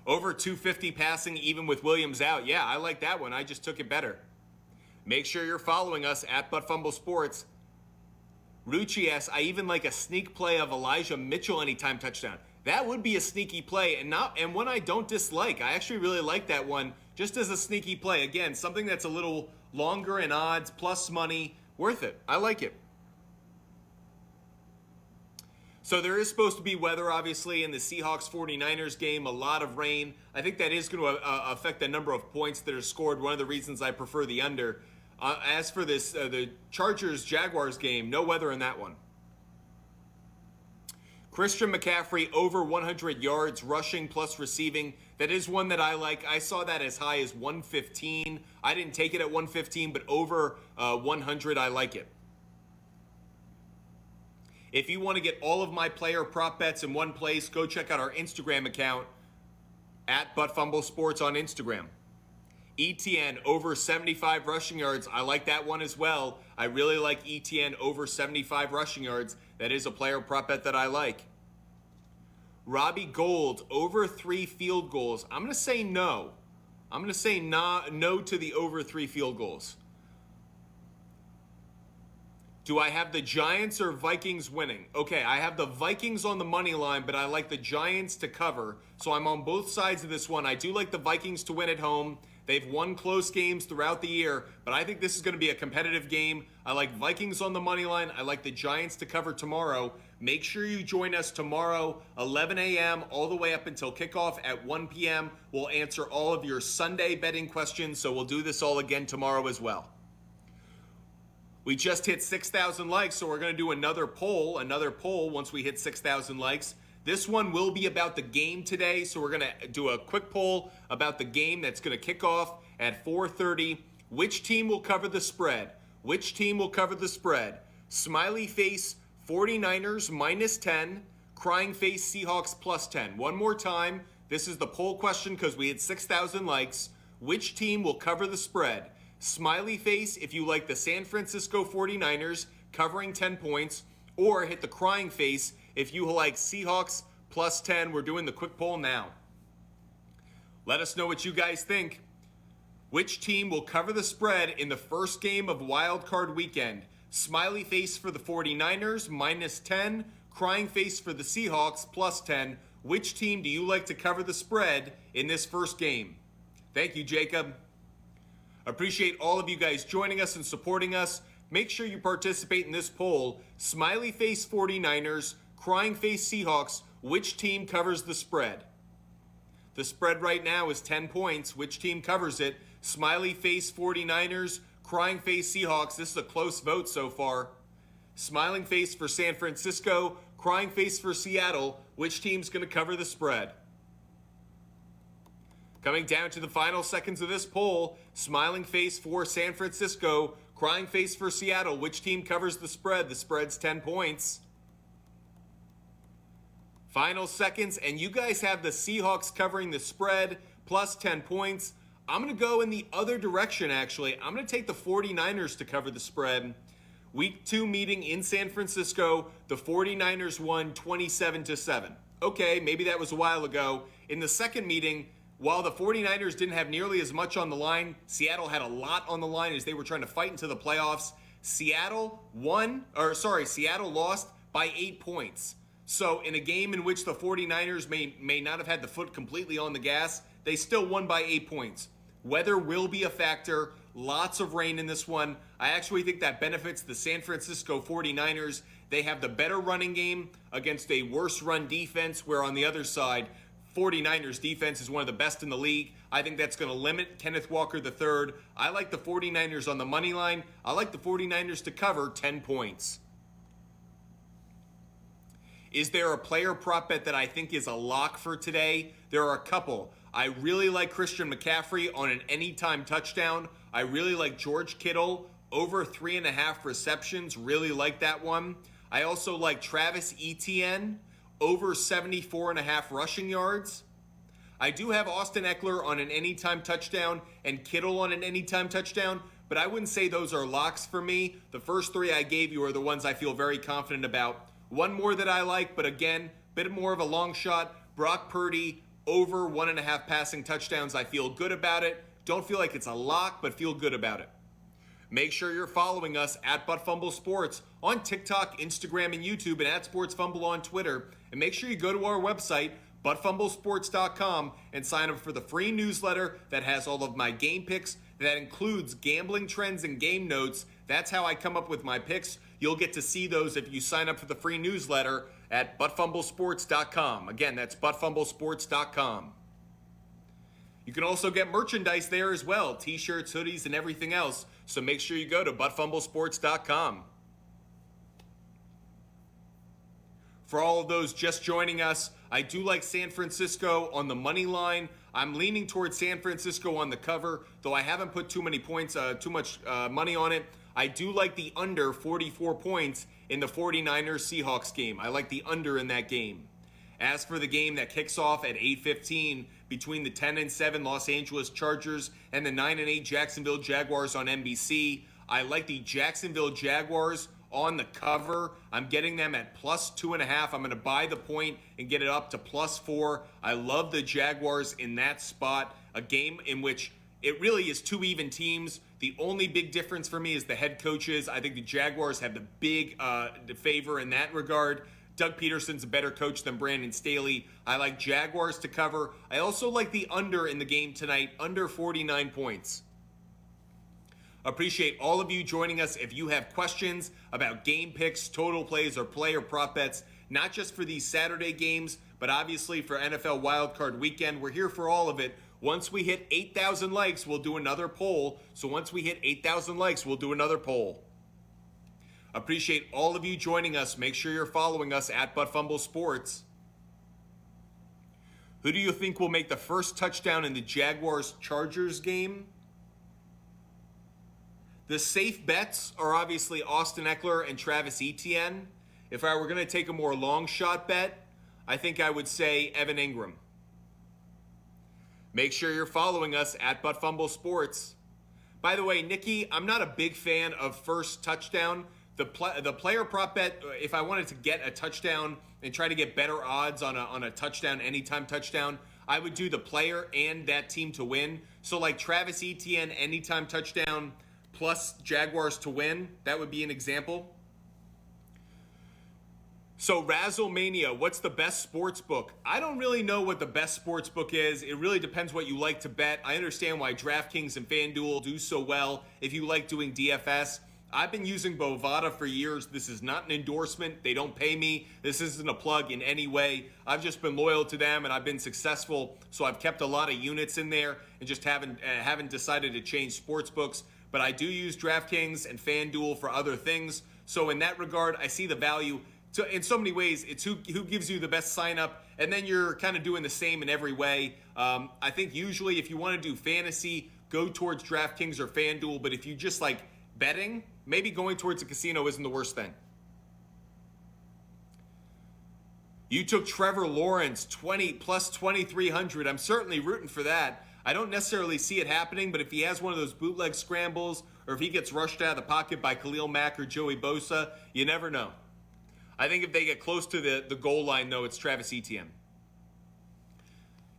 Over 250 passing even with Williams out. Yeah, I like that one. I just took it better. Make sure you're following us at Fumble Sports. Rucci asks, I even like a sneak play of Elijah Mitchell anytime touchdown. That would be a sneaky play, and one I don't dislike. I actually really like that one just as a sneaky play. Again, something that's a little longer in odds, plus money, worth it. I like it. So there is supposed to be weather, obviously, in the Seahawks-49ers game, a lot of rain. I think that is going to affect the number of points that are scored, one of the reasons I prefer the under. As for this, the Chargers-Jaguars game, no weather in that one. Christian McCaffrey over 100 yards rushing plus receiving. That is one that I like. I saw that as high as 115. I didn't take it at 115, but over 100, I like it. If you want to get all of my player prop bets in one place, go check out our Instagram account at Fumble Sports on Instagram. ETN over 75 rushing yards. I like that one as well. I really like ETN over 75 rushing yards. That is a player prop bet that I like. Robbie Gold over 3 field goals. I'm going to say no. I'm going to say no to the over 3 field goals. Do I have the Giants or Vikings winning? Okay, I have the Vikings on the money line, but I like the Giants to cover. So I'm on both sides of this one. I do like the Vikings to win at home. They've won close games throughout the year, but I think this is going to be a competitive game. I like Vikings on the money line. I like the Giants to cover tomorrow. Make sure you join us tomorrow, 11 a.m., all the way up until kickoff at 1 p.m. We'll answer all of your Sunday betting questions, so we'll do this all again tomorrow as well. We just hit 6,000 likes, so we're going to do another poll once we hit 6,000 likes. This one will be about the game today, so we're going to do a quick poll about the game that's going to kick off at 4:30. Which team will cover the spread? Which team will cover the spread? Smiley face 49ers minus 10, crying face Seahawks plus 10. One more time, this is the poll question because we had 6,000 likes. Which team will cover the spread? Smiley face if you like the San Francisco 49ers covering 10 points, or hit the crying face if you like Seahawks plus 10. We're doing the quick poll now. Let us know what you guys think. Which team will cover the spread in the first game of Wild Card Weekend? Smiley face for the 49ers minus 10, crying face for the Seahawks plus 10. Which team do you like to cover the spread in this first game? Thank you, Jacob. Appreciate all of you guys joining us and supporting us. Make sure you participate in this poll. Smiley face 49ers, crying face Seahawks. Which team covers the spread? The spread right now is 10 points. Which team covers it? Smiley face 49ers, crying face Seahawks. This is a close vote so far. Smiling face for San Francisco, crying face for Seattle. Which team's going to cover the spread? Coming down to the final seconds of this poll, smiling face for San Francisco, crying face for Seattle. Which team covers the spread? The spread's 10 points. Final seconds, and you guys have the Seahawks covering the spread plus 10 points. I'm going to go in the other direction, actually. I'm going to take the 49ers to cover the spread. Week 2 meeting in San Francisco, the 49ers won 27-7. Okay, maybe that was a while ago. In the second meeting, while the 49ers didn't have nearly as much on the line, Seattle had a lot on the line as they were trying to fight into the playoffs. Seattle lost by 8 points. So in a game in which the 49ers may not have had the foot completely on the gas, they still won by 8 points. Weather will be a factor. Lots of rain in this one. I actually think that benefits the San Francisco 49ers. They have the better running game against a worse run defense, where on the other side, 49ers defense is one of the best in the league. I think that's going to limit Kenneth Walker III. I like the 49ers on the money line. I like the 49ers to cover 10 points. Is there a player prop bet that I think is a lock for today? There are a couple. I really like Christian McCaffrey on an anytime touchdown. I really like George Kittle over 3.5 receptions. Really like that one. I also like Travis Etienne over 74.5 rushing yards. I do have Austin Eckler on an anytime touchdown and Kittle on an anytime touchdown, but I wouldn't say those are locks for me. The first three I gave you are the ones I feel very confident about. One more that I like, but again, bit more of a long shot. Brock Purdy over 1.5 passing touchdowns. I feel good about it. Don't feel like it's a lock, but feel good about it. Make sure you're following us at ButtFumble Sports on TikTok, Instagram, and YouTube, and at SportsFumble on Twitter. And make sure you go to our website, ButtFumbleSports.com, and sign up for the free newsletter that has all of my game picks. That includes gambling trends and game notes. That's how I come up with my picks. You'll get to see those if you sign up for the free newsletter at ButtFumbleSports.com. Again, that's ButtFumbleSports.com. You can also get merchandise there as well, t-shirts, hoodies, and everything else. So make sure you go to ButtFumbleSports.com. For all of those just joining us, I do like San Francisco on the money line. I'm leaning towards San Francisco on the cover, though I haven't put too much money on it. I do like the under 44 points in the 49ers Seahawks game. I like the under in that game. As for the game that kicks off at 8:15 between the 10-7 Los Angeles Chargers and the 9-8 Jacksonville Jaguars on NBC, I like the Jacksonville Jaguars on the cover. I'm getting them at plus 2.5. I'm going to buy the point and get it up to plus 4. I love the Jaguars in that spot. A game in which it really is two even teams. The only big difference for me is the head coaches. I think the Jaguars have the big favor in that regard. Doug Peterson's a better coach than Brandon Staley. I like Jaguars to cover. I also like the under in the game tonight, under 49 points. Appreciate all of you joining us. If you have questions about game picks, total plays, or player prop bets, not just for these Saturday games, but obviously for NFL Wildcard Weekend, we're here for all of it. Once we hit 8,000 likes, we'll do another poll. So once we hit 8,000 likes, we'll do another poll. Appreciate all of you joining us. Make sure you're following us at ButtFumble Sports. Who do you think will make the first touchdown in the Jaguars-Chargers game? The safe bets are obviously Austin Eckler and Travis Etienne. If I were going to take a more long shot bet, I think I would say Evan Ingram. Make sure you're following us at ButtFumble Sports. By the way, Nikki, I'm not a big fan of first touchdown. The player prop bet, if I wanted to get a touchdown and try to get better odds on a touchdown, anytime touchdown, I would do the player and that team to win. So like Travis Etienne, anytime touchdown, plus Jaguars to win. That would be an example. So Razzlemania, what's the best sports book? I don't really know what the best sports book is. It really depends what you like to bet. I understand why DraftKings and FanDuel do so well if you like doing DFS. I've been using Bovada for years. This is not an endorsement. They don't pay me. This isn't a plug in any way. I've just been loyal to them and I've been successful. So I've kept a lot of units in there and just haven't decided to change sports books. But I do use DraftKings and FanDuel for other things. So in that regard, I see the value. So in so many ways, it's who gives you the best sign up, and then you're kind of doing the same in every way. I think usually if you want to do fantasy, go towards DraftKings or FanDuel. But if you just like betting, maybe going towards a casino isn't the worst thing. You took Trevor Lawrence 20 plus 2,300. I'm certainly rooting for that. I don't necessarily see it happening, but if he has one of those bootleg scrambles or if he gets rushed out of the pocket by Khalil Mack or Joey Bosa, you never know. I think if they get close to the goal line, though, it's Travis Etienne.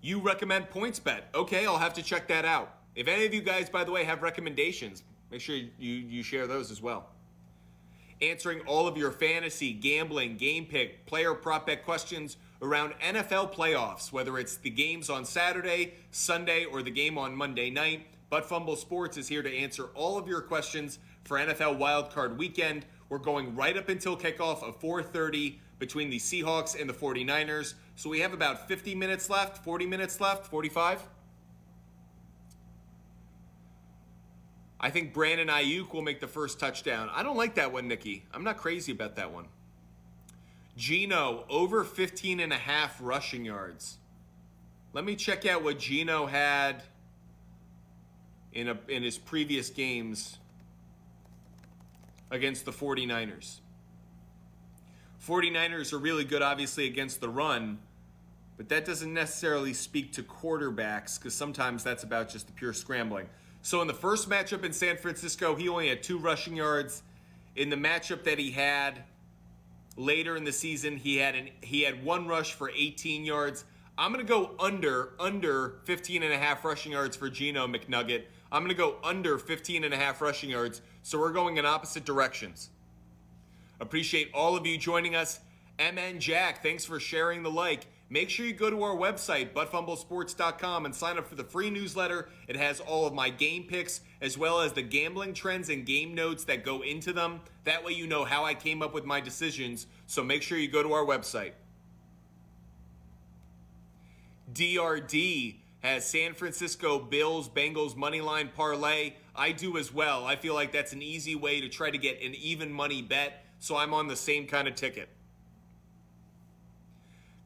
You recommend PointsBet. Okay, I'll have to check that out. If any of you guys, by the way, have recommendations, make sure you share those as well. answering all of your fantasy, gambling, game pick, player prop bet questions around NFL playoffs, whether it's the games on Saturday, Sunday, or the game on Monday night. But Fumble Sports is here to answer all of your questions for NFL Wildcard Weekend. We're going right up until kickoff of 4:30 between the Seahawks and the 49ers. So we have about 50 minutes left, 40 minutes left, 45. I think Brandon Ayuk will make the first touchdown. I don't like that one, Nikki. I'm not crazy about that one. Geno, over 15.5 rushing yards. Let me check out what Geno had in his previous games against the 49ers. 49ers are really good, obviously, against the run, but that doesn't necessarily speak to quarterbacks because sometimes that's about just the pure scrambling. So in the first matchup in San Francisco, he only had 2 rushing yards. In the matchup that he had later in the season, he had 1 rush for 18 yards. I'm going to go under 15.5 rushing yards for Geno McNugget. I'm going to go under 15.5 rushing yards. So we're going in opposite directions. Appreciate all of you joining us. MN Jack, thanks for sharing the like. Make sure you go to our website, buttfumblesports.com, and sign up for the free newsletter. It has all of my game picks, as well as the gambling trends and game notes that go into them. That way you know how I came up with my decisions. So make sure you go to our website. DRD has San Francisco Bills Bengals moneyline parlay. I do as well. I feel like that's an easy way to try to get an even money bet, so I'm on the same kind of ticket.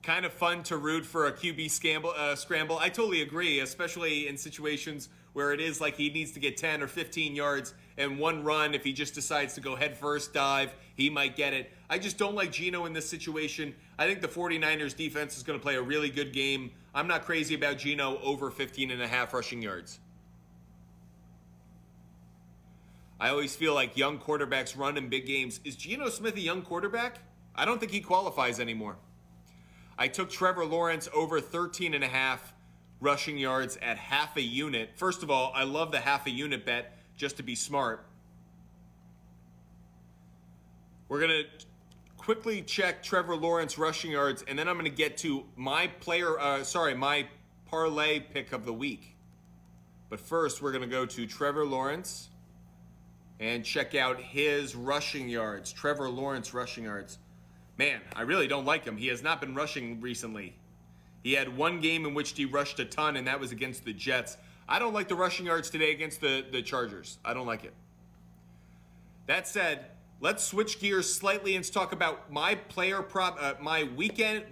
Kind of fun to root for a QB scramble. I totally agree, especially in situations where it is like he needs to get 10 or 15 yards and one run. If he just decides to go head first dive, he might get it. I just don't like Geno in this situation. I think the 49ers defense is going to play a really good game. I'm not crazy about Geno over 15.5 rushing yards. I always feel like young quarterbacks run in big games. Is Geno Smith a young quarterback? I don't think he qualifies anymore. I took Trevor Lawrence over 13.5 rushing yards at half a unit. First of all, I love the half a unit bet just to be smart. We're going to quickly check Trevor Lawrence rushing yards, and then I'm going to get to my my parlay pick of the week. But first, we're going to go to Trevor Lawrence and check out his rushing yards. Trevor Lawrence rushing yards. Man, I really don't like him. He has not been rushing recently. He had 1 game in which he rushed a ton, and that was against the Jets. I don't like the rushing yards today against the Chargers. I don't like it. That said, let's switch gears slightly and talk about my player prop, my weekend.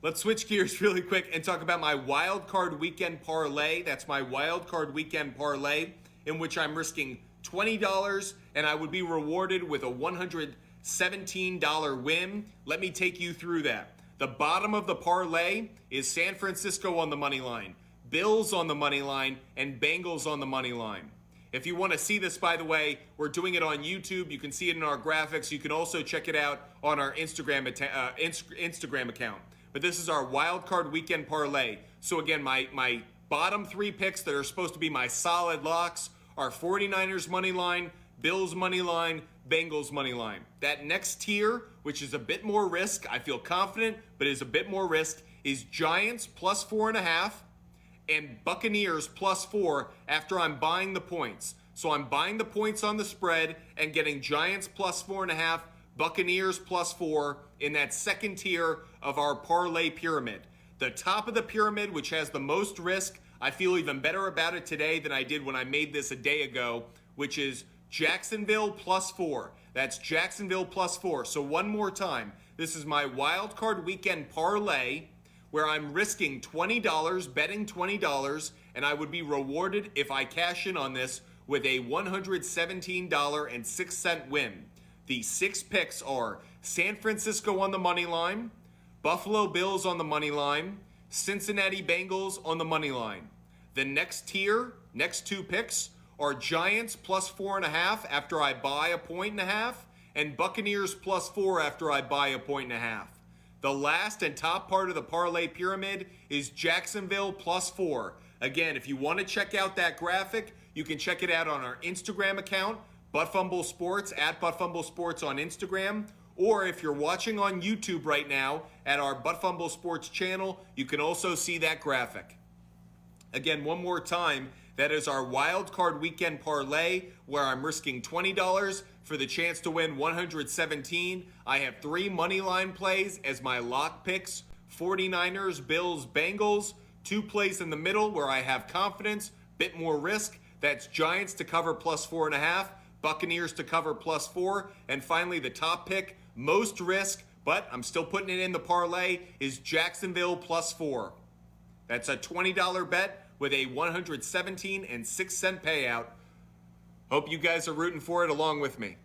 Let's switch gears really quick and talk about my wild card weekend parlay. That's my wild card weekend parlay, in which I'm risking $20, and I would be rewarded with a $117 win. Let me take you through that. The bottom of the parlay is San Francisco on the money line, Bills on the money line, and Bengals on the money line. If you want to see this, by the way, we're doing it on YouTube. You can see it in our graphics. You can also check it out on our Instagram account. But this is our wild card weekend parlay. So again, my bottom 3 picks that are supposed to be my solid locks are 49ers money line, Bills money line, Bengals money line. That next tier, which is a bit more risk, I feel confident, but is a bit more risk, is Giants plus 4.5 and Buccaneers plus 4 after I'm buying the points. So I'm buying the points on the spread and getting Giants plus 4.5, Buccaneers plus 4 in that second tier of our parlay pyramid. The top of the pyramid, which has the most risk, I feel even better about it today than I did when I made this a day ago, which is Jacksonville plus 4. That's Jacksonville plus 4. So one more time, this is my wild card weekend parlay where I'm risking $20, betting $20, and I would be rewarded if I cash in on this with a $117.06 win. The 6 picks are San Francisco on the money line, Buffalo Bills on the money line, Cincinnati Bengals on the money line. The next tier, next 2 picks, are Giants plus 4.5 after I buy a 1.5, and Buccaneers plus 4 after I buy a 1.5. The last and top part of the parlay pyramid is Jacksonville plus 4. Again, if you want to check out that graphic, you can check it out on our Instagram account, Fumble Sports, at Fumble Sports on Instagram. Or if you're watching on YouTube right now at our Fumble Sports channel, you can also see that graphic. Again, one more time, that is our wild card weekend parlay where I'm risking $20 for the chance to win 117. I have 3 money line plays as my lock picks: 49ers, Bills, Bengals. 2 plays in the middle where I have confidence, bit more risk. That's Giants to cover plus 4.5, Buccaneers to cover plus 4, and finally the top pick, most risk, but I'm still putting it in the parlay, is Jacksonville plus 4. That's a $20 bet with a 117 6 cent payout. Hope you guys are rooting for it along with me.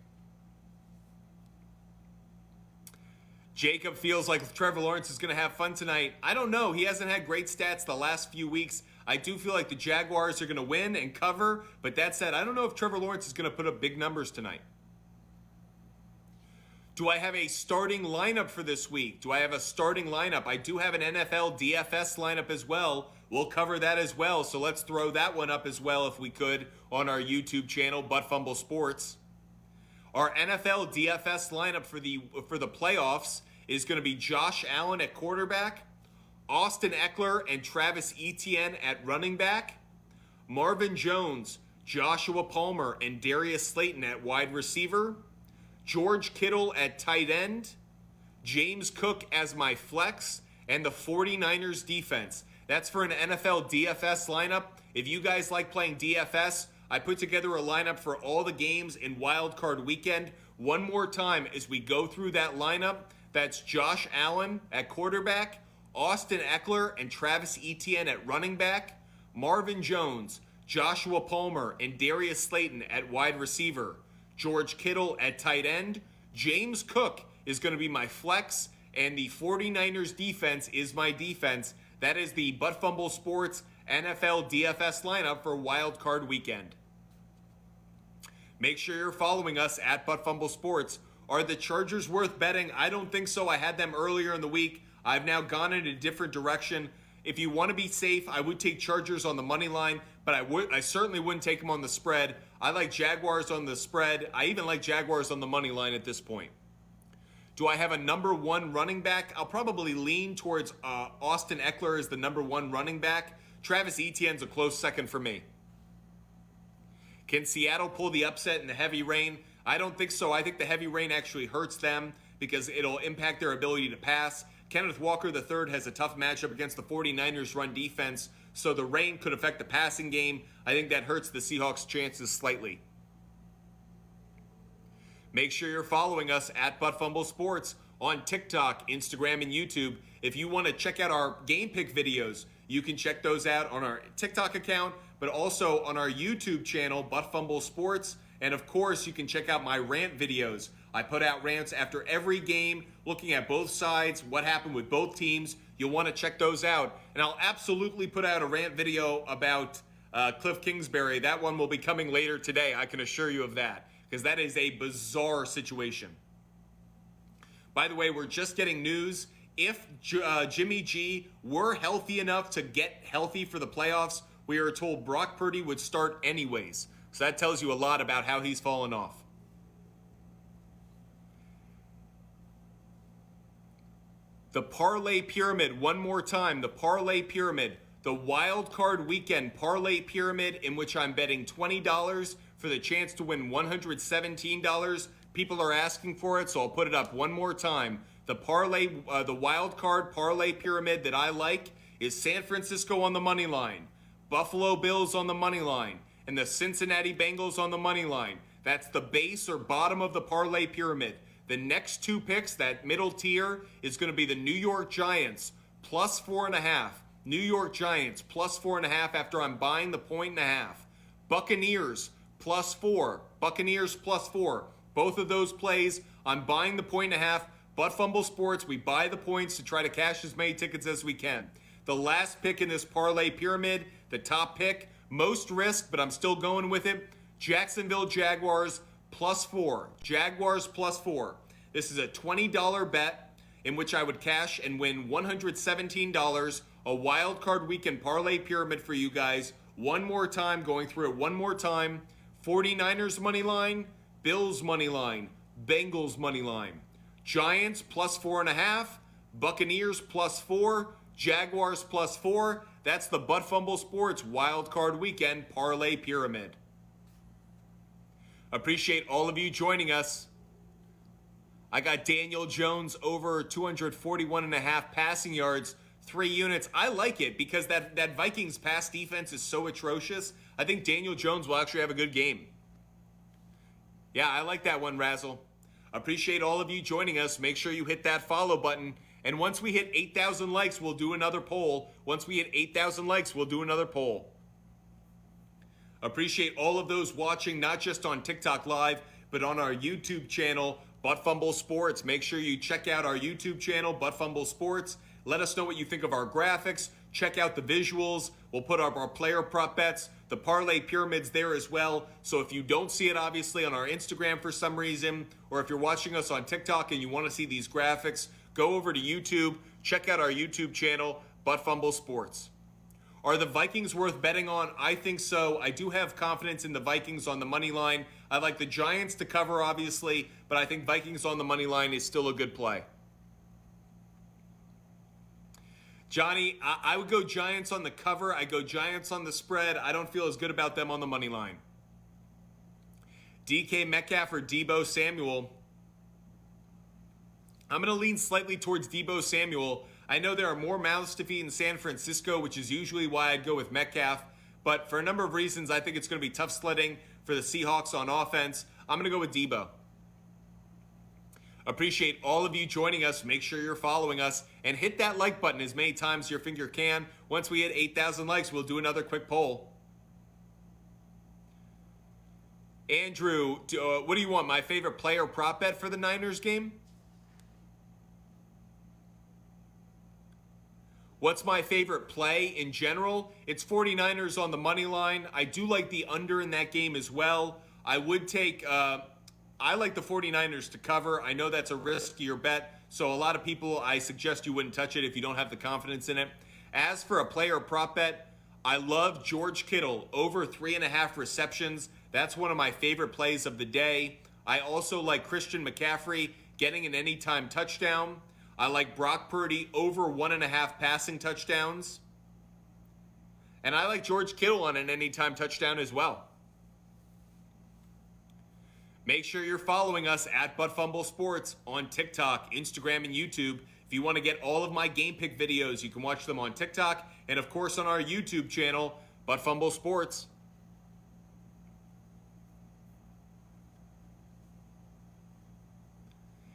Jacob feels like Trevor Lawrence is going to have fun tonight. I don't know. He hasn't had great stats the last few weeks. I do feel like the Jaguars are going to win and cover, but that said, I don't know if Trevor Lawrence is going to put up big numbers tonight. Do I have a starting lineup for this week? Do I have a starting lineup? I do have an NFL DFS lineup as well. We'll cover that as well, so let's throw that one up as well if we could on our YouTube channel, Fumble Sports. Our NFL DFS lineup for the playoffs is going to be Josh Allen at quarterback, Austin Eckler and Travis Etienne at running back, Marvin Jones, Joshua Palmer, and Darius Slayton at wide receiver, George Kittle at tight end, James Cook as my flex, and the 49ers defense. That's for an NFL DFS lineup. If you guys like playing DFS, I put together a lineup for all the games in Wild Card Weekend. One more time as we go through that lineup. That's Josh Allen at quarterback, Austin Eckler and Travis Etienne at running back, Marvin Jones, Joshua Palmer, and Darius Slayton at wide receiver, George Kittle at tight end, James Cook is going to be my flex, and the 49ers defense is my defense. That is the Fumble Sports NFL DFS lineup for Wild Card Weekend. Make sure you're following us at Fumble Sports. Are the Chargers worth betting? I don't think so. I had them earlier in the week. I've now gone in a different direction. If you want to be safe, I would take Chargers on the money line, but I certainly wouldn't take them on the spread. I like Jaguars on the spread. I even like Jaguars on the money line at this point. Do I have a number 1 running back? I'll probably lean towards Austin Eckler as the number 1 running back. Travis Etienne's a close second for me. Can Seattle pull the upset in the heavy rain? I don't think so. I think the heavy rain actually hurts them because it'll impact their ability to pass. Kenneth Walker III has a tough matchup against the 49ers run defense, so the rain could affect the passing game. I think that hurts the Seahawks' chances slightly. Make sure you're following us at Fumble Sports on TikTok, Instagram, and YouTube. If you want to check out our game pick videos, you can check those out on our TikTok account, but also on our YouTube channel, Fumble Sports. And of course, you can check out my rant videos. I put out rants after every game, looking at both sides, what happened with both teams. You'll want to check those out. And I'll absolutely put out a rant video about Kliff Kingsbury. That one will be coming later today, I can assure you of that, because that is a bizarre situation. By the way, we're just getting news. If Jimmy G were healthy enough to get healthy for the playoffs, we are told Brock Purdy would start anyways. So that tells you a lot about how he's fallen off. The Parlay Pyramid, one more time. The Parlay Pyramid, the Wild Card Weekend Parlay Pyramid, in which I'm betting $20 for the chance to win $117. People are asking for it, so I'll put it up one more time. The the Wild Card Parlay Pyramid that I like is San Francisco on the money line, Buffalo Bills on the money line, and the Cincinnati Bengals on the money line. That's the base or bottom of the parlay pyramid. The next 2 picks, that middle tier, is going to be the New York Giants plus 4.5. New York Giants plus 4.5 after I'm buying the 1.5. Buccaneers plus 4. Buccaneers plus 4. Both of those plays, I'm buying the 1.5. Fumble Sports, we buy the points to try to cash as many tickets as we can. The last pick in this parlay pyramid, the top pick, most risk, but I'm still going with it. Jacksonville Jaguars plus 4. Jaguars plus 4. This is a $20 bet in which I would cash and win $117. A wild card weekend parlay pyramid for you guys. One more time, going through it one more time. 49ers money line, Bills money line, Bengals money line, Giants plus 4.5, Buccaneers plus 4, Jaguars plus 4. That's the Butt Fumble Sports Wild Card Weekend Parlay Pyramid. Appreciate all of you joining us. I got Daniel Jones over 241.5 passing yards, 3 units. I like it because that Vikings pass defense is so atrocious. I think Daniel Jones will actually have a good game. Yeah, I like that one, Razzle. Appreciate all of you joining us. Make sure you hit that follow button. And once we hit 8,000 likes, we'll do another poll. Once we hit 8,000 likes, we'll do another poll. Appreciate all of those watching, not just on TikTok Live, but on our YouTube channel, Butt Fumble Sports. Make sure you check out our YouTube channel, Butt Fumble Sports. Let us know what you think of our graphics. Check out the visuals. We'll put up our player prop bets, the parlay pyramids there as well. So if you don't see it, obviously, on our Instagram for some reason, or if you're watching us on TikTok and you want to see these graphics, go over to YouTube. Check out our YouTube channel, Butt Fumble Sports. Are the Vikings worth betting on? I think so. I do have confidence in the Vikings on the money line. I like the Giants to cover, obviously, but I think Vikings on the money line is still a good play. Johnny, I would go Giants on the cover. I go Giants on the spread. I don't feel as good about them on the money line. DK Metcalf or Deebo Samuel? I'm going to lean slightly towards Deebo Samuel. I know there are more mouths to feed in San Francisco, which is usually why I'd go with Metcalf. But for a number of reasons, I think it's going to be tough sledding for the Seahawks on offense. I'm going to go with Deebo. Appreciate all of you joining us. Make sure you're following us and hit that like button as many times as your finger can. Once we hit 8,000 likes, we'll do another quick poll. Andrew, what do you want? My favorite player prop bet for the Niners game? What's my favorite play in general? It's 49ers on the money line. I do like the under in that game as well. I would take... I like the 49ers to cover. I know that's a riskier bet, so a lot of people, I suggest you wouldn't touch it if you don't have the confidence in it. As for a player prop bet, I love George Kittle over 3.5 receptions. That's one of my favorite plays of the day. I also like Christian McCaffrey getting an anytime touchdown. I like Brock Purdy over 1.5 passing touchdowns. And I like George Kittle on an anytime touchdown as well. Make sure you're following us at Butt Fumble Sports on TikTok, Instagram, and YouTube. If you want to get all of my game pick videos, you can watch them on TikTok and, of course, on our YouTube channel, Butt Fumble Sports.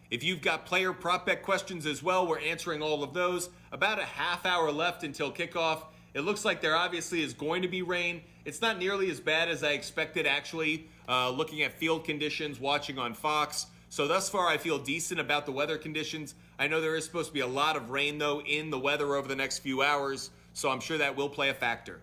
If you've got player prop bet questions as well, we're answering all of those. About a half hour left until kickoff. It looks like there obviously is going to be rain. It's not nearly as bad as I expected, actually, looking at field conditions, watching on Fox. So thus far, I feel decent about the weather conditions. I know there is supposed to be a lot of rain, though, in the weather over the next few hours, so I'm sure that will play a factor.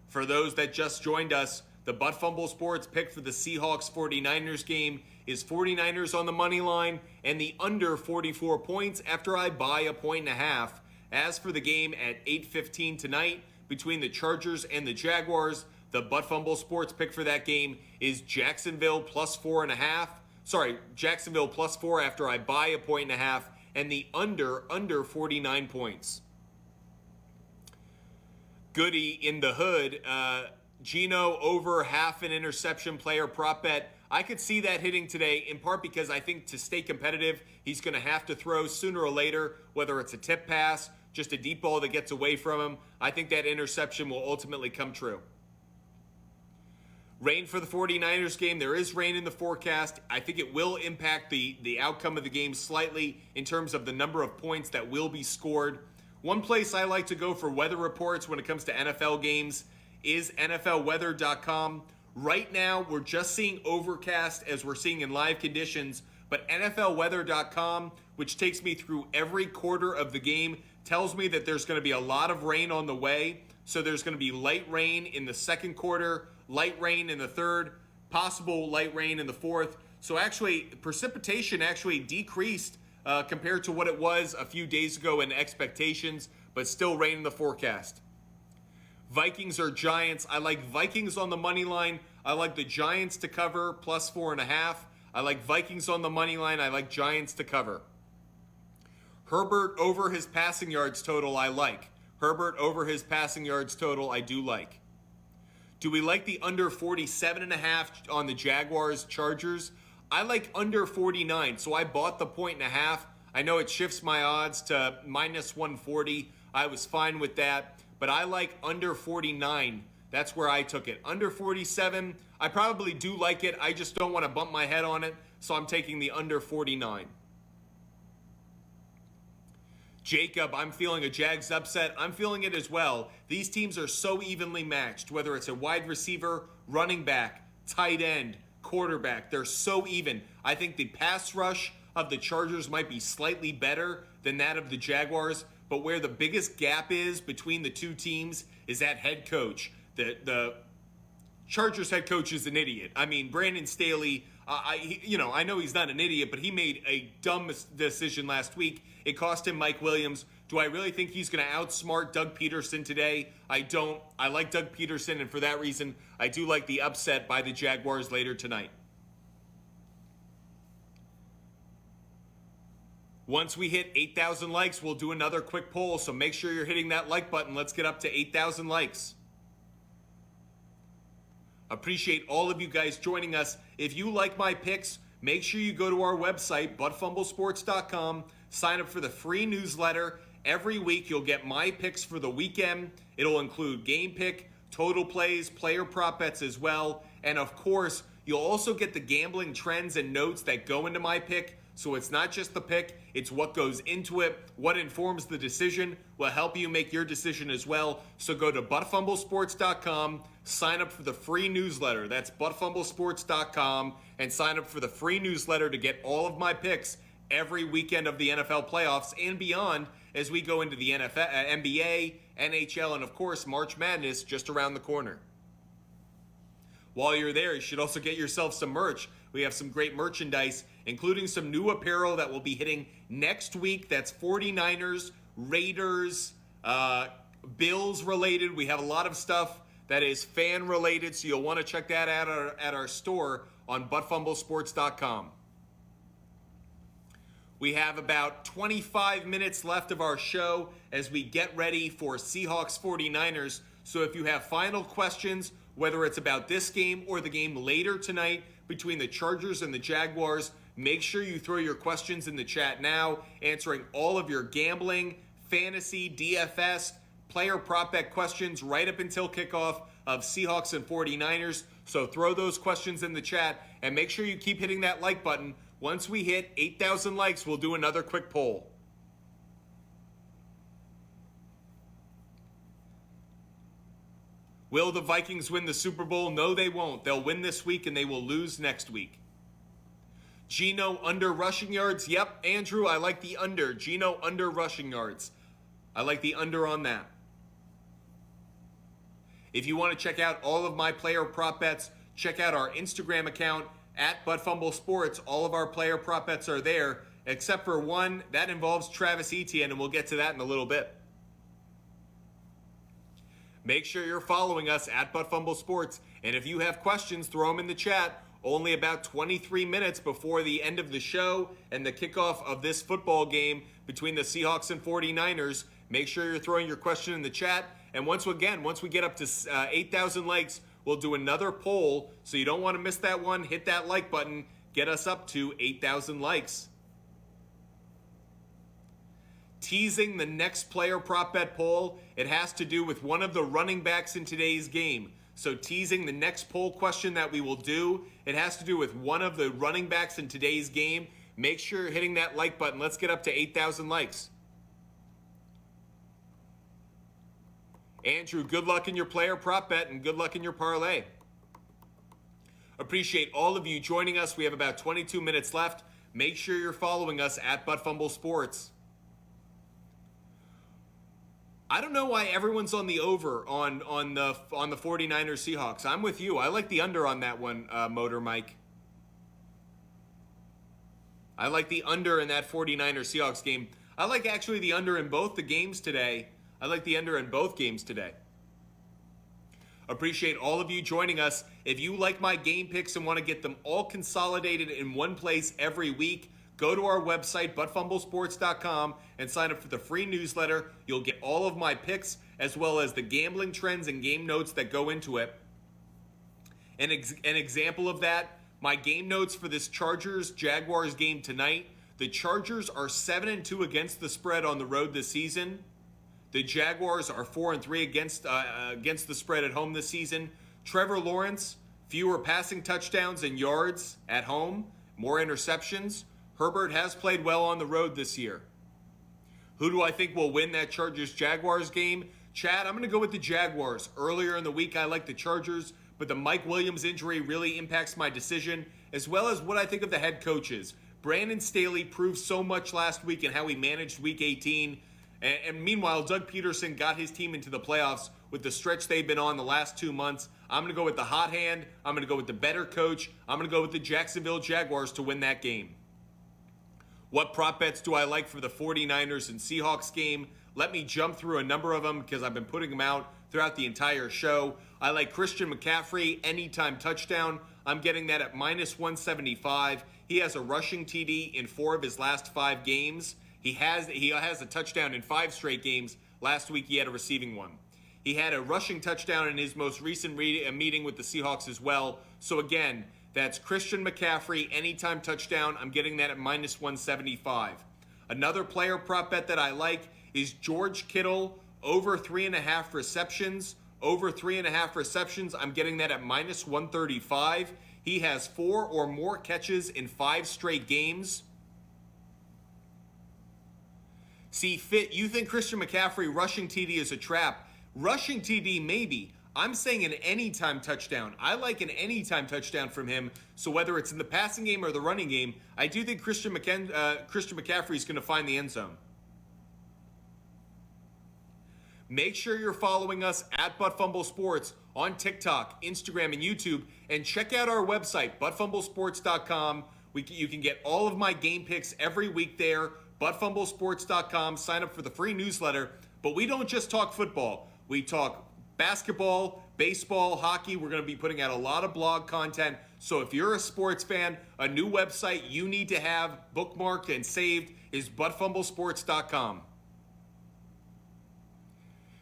For those that just joined us, the Butt Fumble Sports pick for the Seahawks 49ers game is 49ers on the money line and the under 44 points after I buy 1.5. As for the game at 8:15 tonight between the Chargers and the Jaguars, the Butt Fumble Sports pick for that game is Jacksonville plus 4.5. Jacksonville plus 4 after I buy 1.5 and the under 49 points. Goody in the hood. Geno over half an interception player prop bet. I could see that hitting today, in part because I think to stay competitive, he's going to have to throw sooner or later, whether it's a tip pass, just a deep ball that gets away from him. I think that interception will ultimately come true. Rain for the 49ers game. There is rain in the forecast. I think it will impact the outcome of the game slightly in terms of the number of points that will be scored. One place I like to go for weather reports when it comes to NFL games is NFLweather.com. Right now, we're just seeing overcast as we're seeing in live conditions, but NFLweather.com, which takes me through every quarter of the game, tells me that there's going to be a lot of rain on the way. So there's going to be light rain in the second quarter, light rain in the third, possible light rain in the fourth. So actually, precipitation actually decreased compared to what it was a few days ago in expectations, but still rain in the forecast. Vikings or Giants. I like Vikings on the money line. I like the Giants to cover plus 4.5. I like Vikings on the money line. I like Giants to cover. Herbert over his passing yards total, I like. Herbert over his passing yards total, I do like. Do we like the under 47.5 on the Jaguars Chargers? I like under 49, so I bought the 1.5. I know it shifts my odds to minus 140. I was fine with that, but I like under 49. That's where I took it. Under 47, I probably do like it. I just don't want to bump my head on it, so I'm taking the under 49. Jacob, I'm feeling a Jags upset. I'm feeling it as well. These teams are so evenly matched, whether it's a wide receiver, running back, tight end, quarterback. They're so even. I think the pass rush of the Chargers might be slightly better than that of the Jaguars, but where the biggest gap is between the two teams is that head coach. The Chargers head coach is an idiot. I mean, Brandon Staley, I know he's not an idiot, but he made a dumb decision last week. It cost him Mike Williams. Do I really think he's going to outsmart Doug Peterson today? I don't. I like Doug Peterson, and for that reason, I do like the upset by the Jaguars later tonight. Once we hit 8,000 likes, we'll do another quick poll, so make sure you're hitting that like button. Let's get up to 8,000 likes. Appreciate all of you guys joining us. If you like my picks, make sure you go to our website, buttfumblesports.com, sign up for the free newsletter. Every week you'll get my picks for the weekend. It'll include game pick, total plays, player prop bets as well. And of course, you'll also get the gambling trends and notes that go into my pick. So it's not just the pick, it's what goes into it. What informs the decision will help you make your decision as well. So go to buttfumblesports.com, sign up for the free newsletter. That's buttfumblesports.com, and sign up for the free newsletter to get all of my picks every weekend of the NFL playoffs and beyond as we go into the NFL, NBA, NHL, and of course March Madness just around the corner. While you're there, you should also get yourself some merch. We have some great merchandise, including some new apparel that will be hitting next week. That's 49ers, Raiders, Bills related. We have a lot of stuff that is fan related, so you'll want to check that out at our store on buttfumblesports.com. We have about 25 minutes left of our show as we get ready for Seahawks 49ers. So if you have final questions, whether it's about this game or the game later tonight between the Chargers and the Jaguars, make sure you throw your questions in the chat now, answering all of your gambling, fantasy, DFS, player prop bet questions right up until kickoff of Seahawks and 49ers. So throw those questions in the chat and make sure you keep hitting that like button. Once we hit 8,000 likes, we'll do another quick poll. Will the Vikings win the Super Bowl? No, they won't. They'll win this week and they will lose next week. Geno under rushing yards? Yep, Andrew, I like the under. Geno under rushing yards. I like the under on that. If you want to check out all of my player prop bets, check out our Instagram account at ButtFumbleSports. All of our player prop bets are there, except for one that involves Travis Etienne, and we'll get to that in a little bit. Make sure you're following us at ButtFumbleSports, and if you have questions, throw them in the chat. Only about 23 minutes before the end of the show and the kickoff of this football game between the Seahawks and 49ers. Make sure you're throwing your question in the chat. And once we get up to 8,000 likes, we'll do another poll. So you don't want to miss that one. Hit that like button. Get us up to 8,000 likes. Teasing the next player prop bet poll. It has to do with one of the running backs in today's game. So teasing the next poll question that we will do, it has to do with one of the running backs in today's game. Make sure you're hitting that like button. Let's get up to 8,000 likes. Andrew, good luck in your player prop bet and good luck in your parlay. Appreciate all of you joining us. We have about 22 minutes left. Make sure you're following us at ButtFumbleSports. I don't know why everyone's on the over on the 49ers Seahawks. I'm with you. I like the under on that one, Motor Mike. I like the under in that 49ers Seahawks game. I like actually the under in both the games today. I like the under in both games today. Appreciate all of you joining us. If you like my game picks and want to get them all consolidated in one place every week, go to our website, buttfumblesports.com, and sign up for the free newsletter. You'll get all of my picks as well as the gambling trends and game notes that go into it. An example of that, my game notes for this Chargers-Jaguars game tonight. The Chargers are 7-2 against the spread on the road this season. The Jaguars are 4-3 against the spread at home this season. Trevor Lawrence, fewer passing touchdowns and yards at home, more interceptions. Herbert has played well on the road this year. Who do I think will win that Chargers-Jaguars game? Chad, I'm going to go with the Jaguars. Earlier in the week, I like the Chargers, but the Mike Williams injury really impacts my decision, as well as what I think of the head coaches. Brandon Staley proved so much last week in how he managed Week 18. And meanwhile, Doug Peterson got his team into the playoffs with the stretch they've been on the last 2 months. I'm going to go with the hot hand. I'm going to go with the better coach. I'm going to go with the Jacksonville Jaguars to win that game. What prop bets do I like for the 49ers and Seahawks game? Let me jump through a number of them because I've been putting them out throughout the entire show. I like Christian McCaffrey, anytime touchdown. I'm getting that at minus 175. He has a rushing TD in 4 of his last 5 games. He has a touchdown in 5 straight games. Last week he had a receiving one. He had a rushing touchdown in his most recent meeting with the Seahawks as well. So again, that's Christian McCaffrey, anytime touchdown. I'm getting that at minus 175. Another player prop bet that I like is George Kittle, over 3.5 receptions. Over 3.5 receptions, I'm getting that at minus 135. He has 4 or more catches in 5 straight games. See, Fit, you think Christian McCaffrey rushing TD is a trap. Rushing TD, maybe. I'm saying an anytime touchdown. I like an anytime touchdown from him. So whether it's in the passing game or the running game, I do think Christian McCaffrey is going to find the end zone. Make sure you're following us at ButtFumble Sports on TikTok, Instagram, and YouTube. And check out our website, buttfumblesports.com. You can get all of my game picks every week there. ButtFumblesports.com. Sign up for the free newsletter. But we don't just talk football. We talk basketball, baseball, hockey. We're going to be putting out a lot of blog content. So if you're a sports fan, a new website you need to have bookmarked and saved is buttfumblesports.com.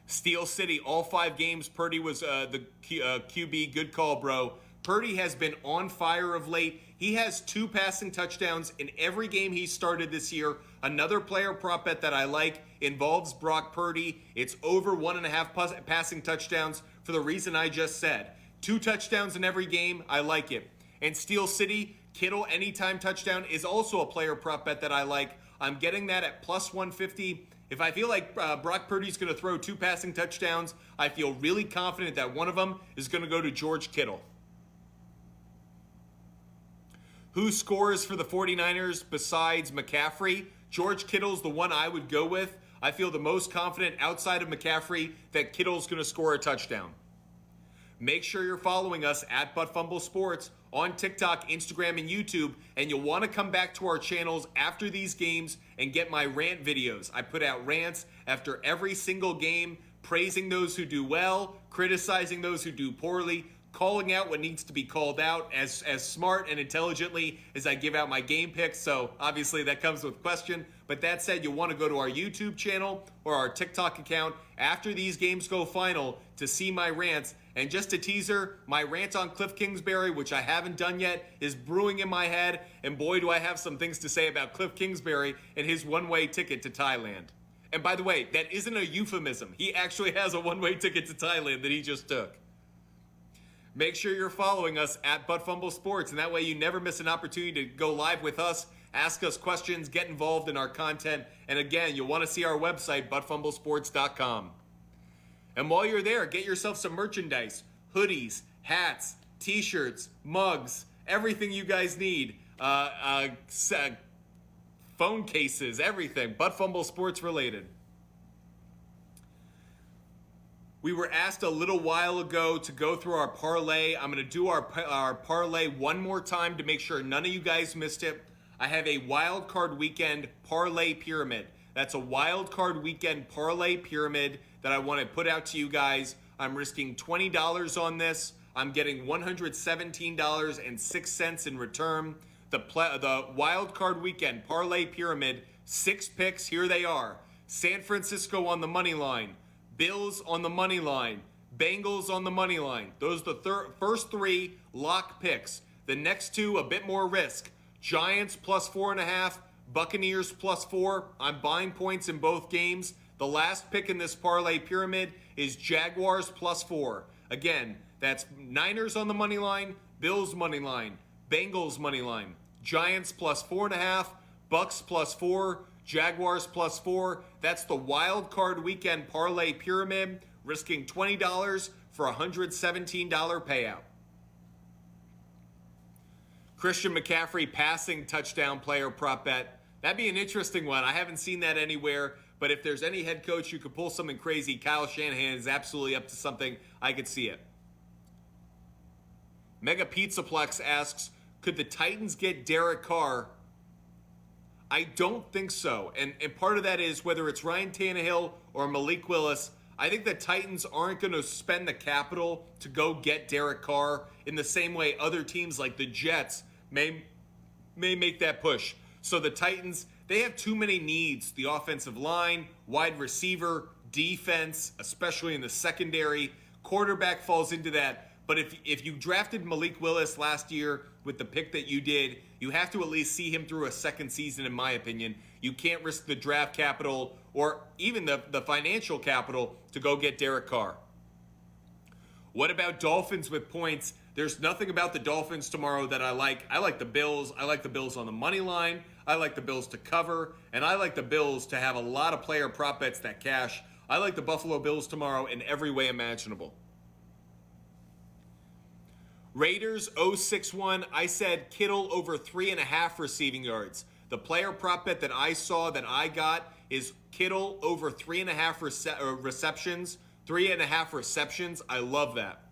Steel City, all 5 games. Purdy was the QB. Good call, bro. Purdy has been on fire of late. He has 2 passing touchdowns in every game he started this year. Another player prop bet that I like involves Brock Purdy. It's over 1.5 passing touchdowns for the reason I just said. 2 touchdowns in every game. I like it. And Steel City, Kittle anytime touchdown is also a player prop bet that I like. I'm getting that at plus 150. If I feel like Brock Purdy's going to throw 2 passing touchdowns, I feel really confident that one of them is going to go to George Kittle. Who scores for the 49ers besides McCaffrey? George Kittle's the one I would go with. I feel the most confident outside of McCaffrey that Kittle's going to score a touchdown. Make sure you're following us at ButtFumble Sports on TikTok, Instagram, and YouTube, and you'll want to come back to our channels after these games and get my rant videos. I put out rants after every single game, praising those who do well, criticizing those who do poorly, calling out what needs to be called out as smart and intelligently as I give out my game picks. So obviously that comes with question. But that said, you'll want to go to our YouTube channel or our TikTok account after these games go final to see my rants. And just a teaser, my rant on Kliff Kingsbury, which I haven't done yet, is brewing in my head. And boy, do I have some things to say about Kliff Kingsbury and his one-way ticket to Thailand. And by the way, that isn't a euphemism. He actually has a one-way ticket to Thailand that he just took. Make sure you're following us at ButtFumble Sports, and that way you never miss an opportunity to go live with us, ask us questions, get involved in our content. And again, you'll want to see our website, buttfumblesports.com. And while you're there, get yourself some merchandise, hoodies, hats, t-shirts, mugs, everything you guys need, phone cases, everything, ButtFumble Sports related. We were asked a little while ago to go through our parlay. I'm going to do our parlay one more time to make sure none of you guys missed it. I have a wild card weekend parlay pyramid. That's a wild card weekend parlay pyramid that I want to put out to you guys. I'm risking $20 on this. I'm getting $117.06 in return. The wild card weekend parlay pyramid, 6 picks. Here they are: San Francisco on the money line, Bills on the money line, Bengals on the money line. Those are the first 3 lock picks. The next 2, a bit more risk. Giants plus 4.5, Buccaneers plus 4. I'm buying points in both games. The last pick in this parlay pyramid is Jaguars plus 4. Again, that's Niners on the money line, Bills money line, Bengals money line, Giants plus 4.5, Bucks plus 4, Jaguars plus 4. That's the wild card weekend parlay pyramid, risking $20 for a $117 payout. Christian McCaffrey passing touchdown player prop bet. That'd be an interesting one. I haven't seen that anywhere, but if there's any head coach who could pull something crazy, Kyle Shanahan is absolutely up to something. I could see it. Mega Pizzaplex asks, could the Titans get Derek Carr? I don't think so. And part of that is whether it's Ryan Tannehill or Malik Willis. I think the Titans aren't going to spend the capital to go get Derek Carr in the same way other teams like the Jets may make that push. So the Titans, they have too many needs. The offensive line, wide receiver, defense, especially in the secondary. Quarterback falls into that. But if you drafted Malik Willis last year with the pick that you did, you have to at least see him through a second season, in my opinion. You can't risk the draft capital or even the financial capital to go get Derek Carr. What about Dolphins with points? There's nothing about the Dolphins tomorrow that I like. I like the Bills. I like the Bills on the money line. I like the Bills to cover. And I like the Bills to have a lot of player prop bets that cash. I like the Buffalo Bills tomorrow in every way imaginable. Raiders 061, I said Kittle over 3.5 receiving yards. The player prop bet that I saw that I got is Kittle over 3.5 receptions. 3.5 receptions. I love that.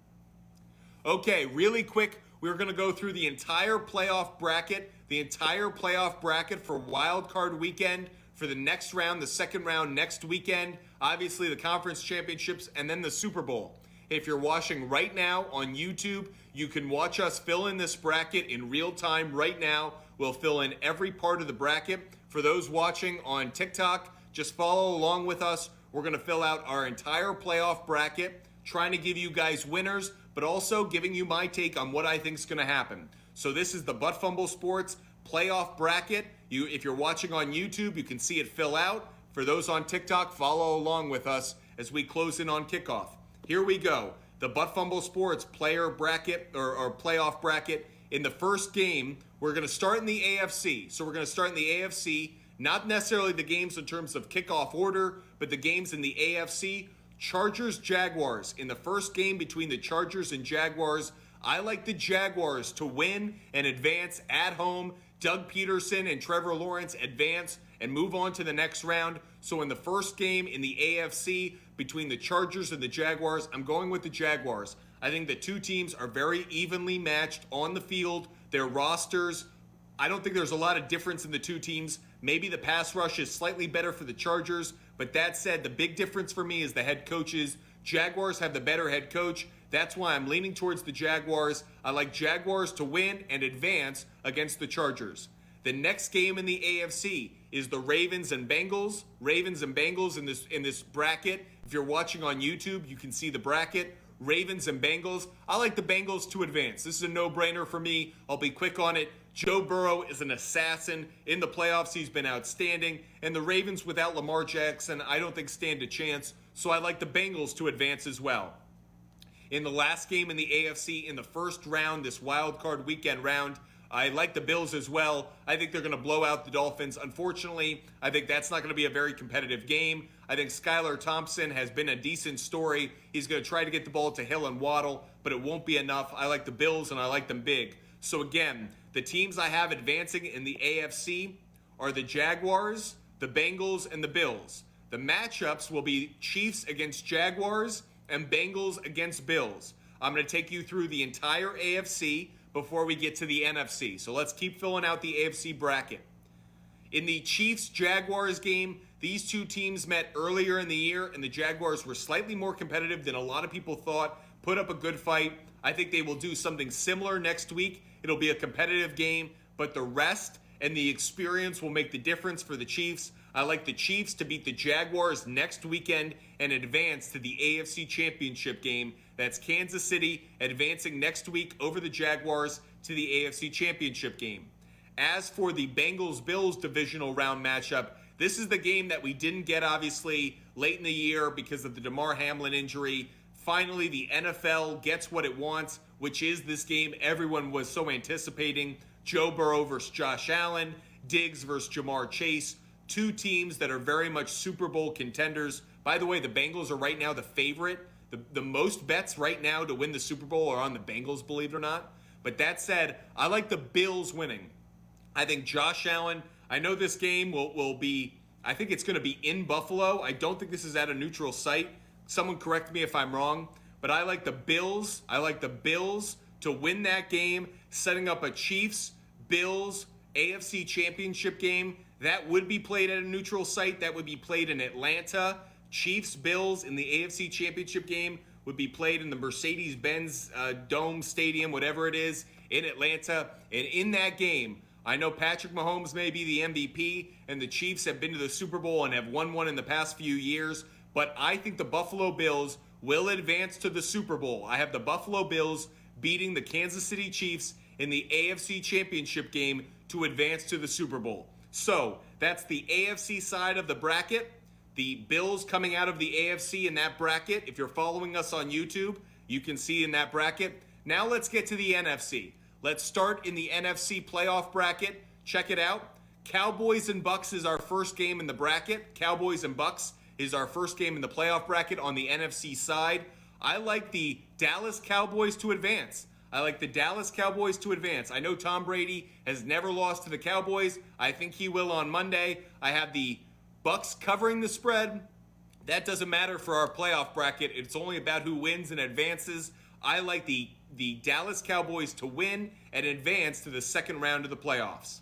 Okay, really quick, we're going to go through the entire playoff bracket. The entire playoff bracket for wild card weekend for the next round, the second round next weekend. Obviously the conference championships and then the Super Bowl. If you're watching right now on YouTube, you can watch us fill in this bracket in real time right now. We'll fill in every part of the bracket. For those watching on TikTok, just follow along with us. We're going to fill out our entire playoff bracket, trying to give you guys winners, but also giving you my take on what I think is going to happen. So this is the Butt Fumble Sports playoff bracket. If you're watching on YouTube, you can see it fill out. For those on TikTok, follow along with us as we close in on kickoff. Here we go. The Butt Fumble Sports player bracket or playoff bracket. In the first game, we're going to start in the AFC. So we're going to start in the AFC, not necessarily the games in terms of kickoff order, but the games in the AFC. Chargers-Jaguars. In the first game between the Chargers and Jaguars, I like the Jaguars to win and advance at home. Doug Peterson and Trevor Lawrence advance and move on to the next round. So in the first game in the AFC between the Chargers and the Jaguars, I'm going with the Jaguars. I think the two teams are very evenly matched on the field. Their rosters, I don't think there's a lot of difference in the two teams. Maybe the pass rush is slightly better for the Chargers, but that said, the big difference for me is the head coaches. Jaguars have the better head coach. That's why I'm leaning towards the Jaguars. I like Jaguars to win and advance against the Chargers. The next game in the AFC is the Ravens and Bengals. Ravens and Bengals in this bracket. If you're watching on YouTube, you can see the bracket. Ravens and Bengals. I like the Bengals to advance. This is a no-brainer for me. I'll be quick on it. Joe Burrow is an assassin. In the playoffs, he's been outstanding. And the Ravens without Lamar Jackson, I don't think stand a chance. So I like the Bengals to advance as well. In the last game in the AFC, in the first round, this wild card weekend round, I like the Bills as well. I think they're going to blow out the Dolphins. Unfortunately, I think that's not going to be a very competitive game. I think Skylar Thompson has been a decent story. He's going to try to get the ball to Hill and Waddle, but it won't be enough. I like the Bills, and I like them big. So again, the teams I have advancing in the AFC are the Jaguars, the Bengals, and the Bills. The matchups will be Chiefs against Jaguars and Bengals against Bills. I'm going to take you through the entire AFC before we get to the NFC. So let's keep filling out the AFC bracket. In the Chiefs-Jaguars game, these two teams met earlier in the year, and the Jaguars were slightly more competitive than a lot of people thought, put up a good fight. I think they will do something similar next week. It'll be a competitive game, but the rest and the experience will make the difference for the Chiefs. I like the Chiefs to beat the Jaguars next weekend and advance to the AFC Championship game. That's Kansas City advancing next week over the Jaguars to the AFC Championship game. As for the Bengals-Bills divisional round matchup, this is the game that we didn't get, obviously, late in the year because of the Damar Hamlin injury. Finally, the NFL gets what it wants, which is this game everyone was so anticipating. Joe Burrow versus Josh Allen, Diggs versus Jamar Chase, two teams that are very much Super Bowl contenders. By the way, the Bengals are right now the favorite. The most bets right now to win the Super Bowl are on the Bengals, believe it or not. But that said, I like the Bills winning. I think Josh Allen, I know this game will be, I think it's going to be in Buffalo. I don't think this is at a neutral site. Someone correct me if I'm wrong. But I like the Bills. I like the Bills to win that game, setting up a Chiefs-Bills AFC Championship game. That would be played at a neutral site. That would be played in Atlanta. Chiefs-Bills in the AFC Championship game would be played in the Mercedes-Benz Dome Stadium, whatever it is, in Atlanta. And in that game, I know Patrick Mahomes may be the MVP, and the Chiefs have been to the Super Bowl and have won one in the past few years, but I think the Buffalo Bills will advance to the Super Bowl. I have the Buffalo Bills beating the Kansas City Chiefs in the AFC Championship game to advance to the Super Bowl. So, that's the AFC side of the bracket. The Bills coming out of the AFC in that bracket. If you're following us on YouTube, you can see in that bracket. Now let's get to the NFC. Let's start in the NFC playoff bracket. Check it out. Cowboys and Bucks is our first game in the bracket. Cowboys and Bucks is our first game in the playoff bracket on the NFC side. I like the Dallas Cowboys to advance. I like the Dallas Cowboys to advance. I know Tom Brady has never lost to the Cowboys. I think he will on Monday. I have the Bucks covering the spread. That doesn't matter for our playoff bracket. It's only about who wins and advances. I like the Dallas Cowboys to win and advance to the second round of the playoffs.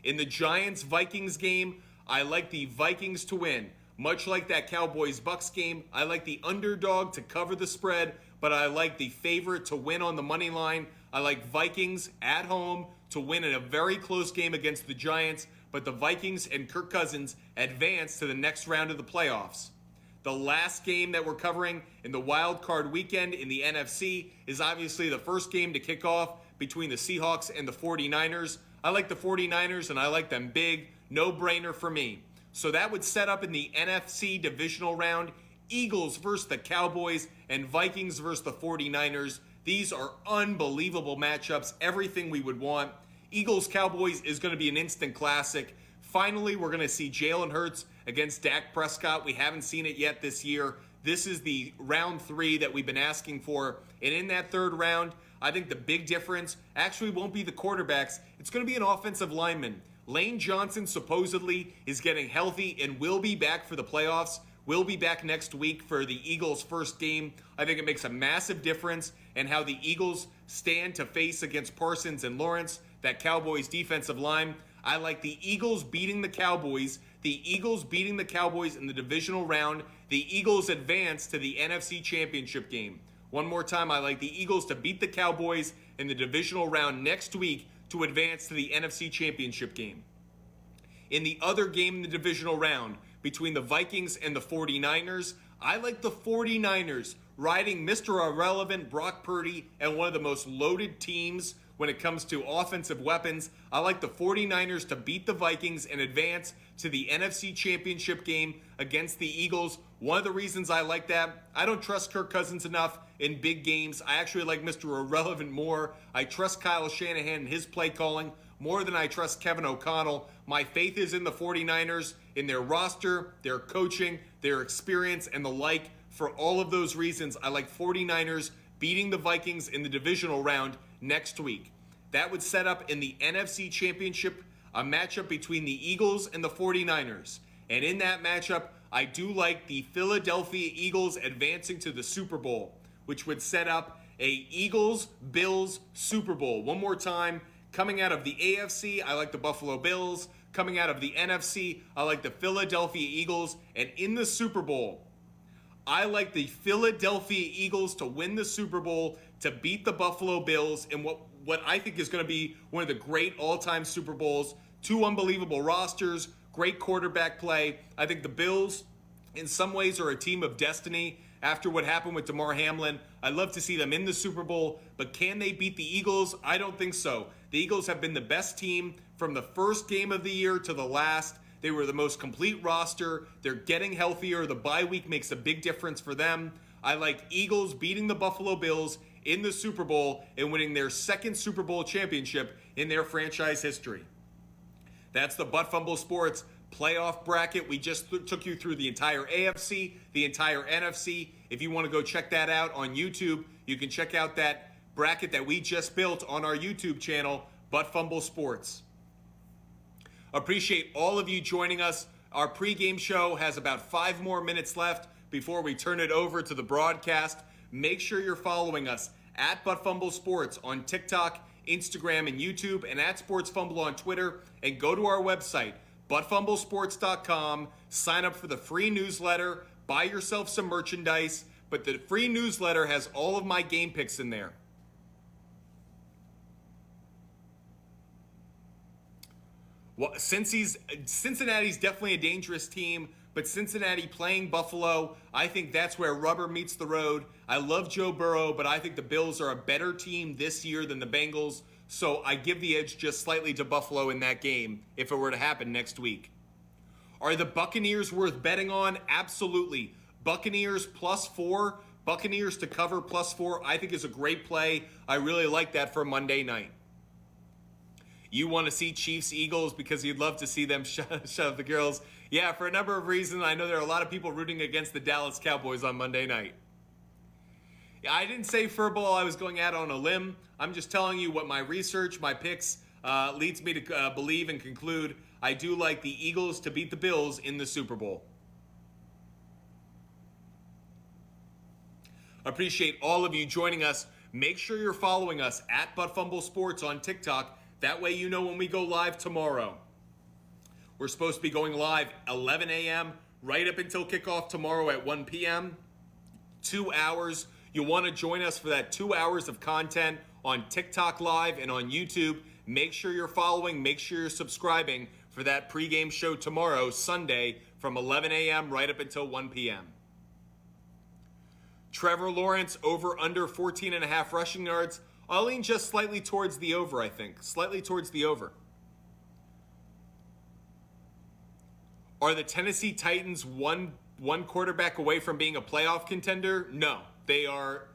In the Giants-Vikings game, I like the Vikings to win. Much like that Cowboys-Bucks game, I like the underdog to cover the spread, but I like the favorite to win on the money line. I like Vikings at home to win in a very close game against the Giants, but the Vikings and Kirk Cousins advance to the next round of the playoffs. The last game that we're covering in the wild card weekend in the NFC is obviously the first game to kick off between the Seahawks and the 49ers. I like the 49ers and I like them big. No brainer for me. So that would set up in the NFC divisional round, Eagles versus the Cowboys and Vikings versus the 49ers. These are unbelievable matchups, everything we would want. Eagles-Cowboys is going to be an instant classic. Finally, we're going to see Jalen Hurts against Dak Prescott. We haven't seen it yet this year. This is the round 3 that we've been asking for. And in that third round, I think the big difference actually won't be the quarterbacks. It's going to be an offensive lineman. Lane Johnson supposedly is getting healthy and will be back for the playoffs. Will be back next week for the Eagles' first game. I think it makes a massive difference in how the Eagles stand to face against Parsons and Lawrence, that Cowboys defensive line. I like the Eagles beating the Cowboys. The Eagles beating the Cowboys in the divisional round. The Eagles advance to the NFC Championship game. One more time, I like the Eagles to beat the Cowboys in the divisional round next week to advance to the NFC Championship game. In the other game in the divisional round between the Vikings and the 49ers, I like the 49ers riding Mr. Irrelevant Brock Purdy and one of the most loaded teams when it comes to offensive weapons. I like the 49ers to beat the Vikings and advance to the NFC Championship game against the Eagles. One of the reasons I like that, I don't trust Kirk Cousins enough in big games. I actually like Mr. Irrelevant more. I trust Kyle Shanahan and his play calling more than I trust Kevin O'Connell. My faith is in the 49ers, in their roster, their coaching, their experience, and the like. For all of those reasons, I like 49ers beating the Vikings in the divisional round next week. That would set up in the NFC Championship a matchup between the Eagles and the 49ers. And in that matchup, I do like the Philadelphia Eagles advancing to the Super Bowl, which would set up a Eagles-Bills Super Bowl. One more time, coming out of the AFC, I like the Buffalo Bills. coming out of the NFC, I like the Philadelphia Eagles. And in the Super Bowl, I like the Philadelphia Eagles to win the Super Bowl, to beat the Buffalo Bills in what I think is going to be one of the great all-time Super Bowls. Two unbelievable rosters, great quarterback play. I think the Bills, in some ways, are a team of destiny after what happened with Damar Hamlin. I'd love to see them in the Super Bowl, but can they beat the Eagles? I don't think so. The Eagles have been the best team from the first game of the year to the last. They were the most complete roster. They're getting healthier. The bye week makes a big difference for them. I like Eagles beating the Buffalo Bills in the Super Bowl and winning their second Super Bowl championship in their franchise history. That's the Butt Fumble Sports playoff bracket. We just took you through the entire AFC, the entire NFC. If you want to go check that out on YouTube, you can check out that bracket that we just built on our YouTube channel, Butt Fumble Sports. Appreciate all of you joining us. Our pregame show has about 5 more minutes left before we turn it over to the broadcast. Make sure you're following us at Butt Fumble Sports on TikTok, Instagram, and YouTube, and at Sports Fumble on Twitter. And go to our website, buttfumblesports.com. Sign up for the free newsletter. Buy yourself some merchandise. But the free newsletter has all of my game picks in there. Well, Cincinnati's definitely a dangerous team, but Cincinnati playing Buffalo, I think that's where rubber meets the road. I love Joe Burrow, but I think the Bills are a better team this year than the Bengals, so I give the edge just slightly to Buffalo in that game if it were to happen next week. Are the Buccaneers worth betting on? Absolutely. Buccaneers +4, Buccaneers to cover +4, I think is a great play. I really like that for Monday night. You want to see Chiefs Eagles because you'd love to see them shove the girls. Yeah, for a number of reasons. I know there are a lot of people rooting against the Dallas Cowboys on Monday night. Yeah, I didn't say furball. I was going out on a limb. I'm just telling you what my research, my picks, leads me to believe and conclude. I do like the Eagles to beat the Bills in the Super Bowl. Appreciate all of you joining us. Make sure you're following us at Butt Fumble Sports on TikTok. That way you know when we go live tomorrow. We're supposed to be going live 11 a.m. right up until kickoff tomorrow at 1 p.m. 2 hours. You'll want to join us for that 2 hours of content on TikTok Live and on YouTube. Make sure you're following. Make sure you're subscribing for that pregame show tomorrow, Sunday, from 11 a.m. right up until 1 p.m. Trevor Lawrence over under 14.5 rushing yards. I'll lean just slightly towards the over, I think. Slightly towards the over. Are the Tennessee Titans one quarterback away from being a playoff contender? No. They are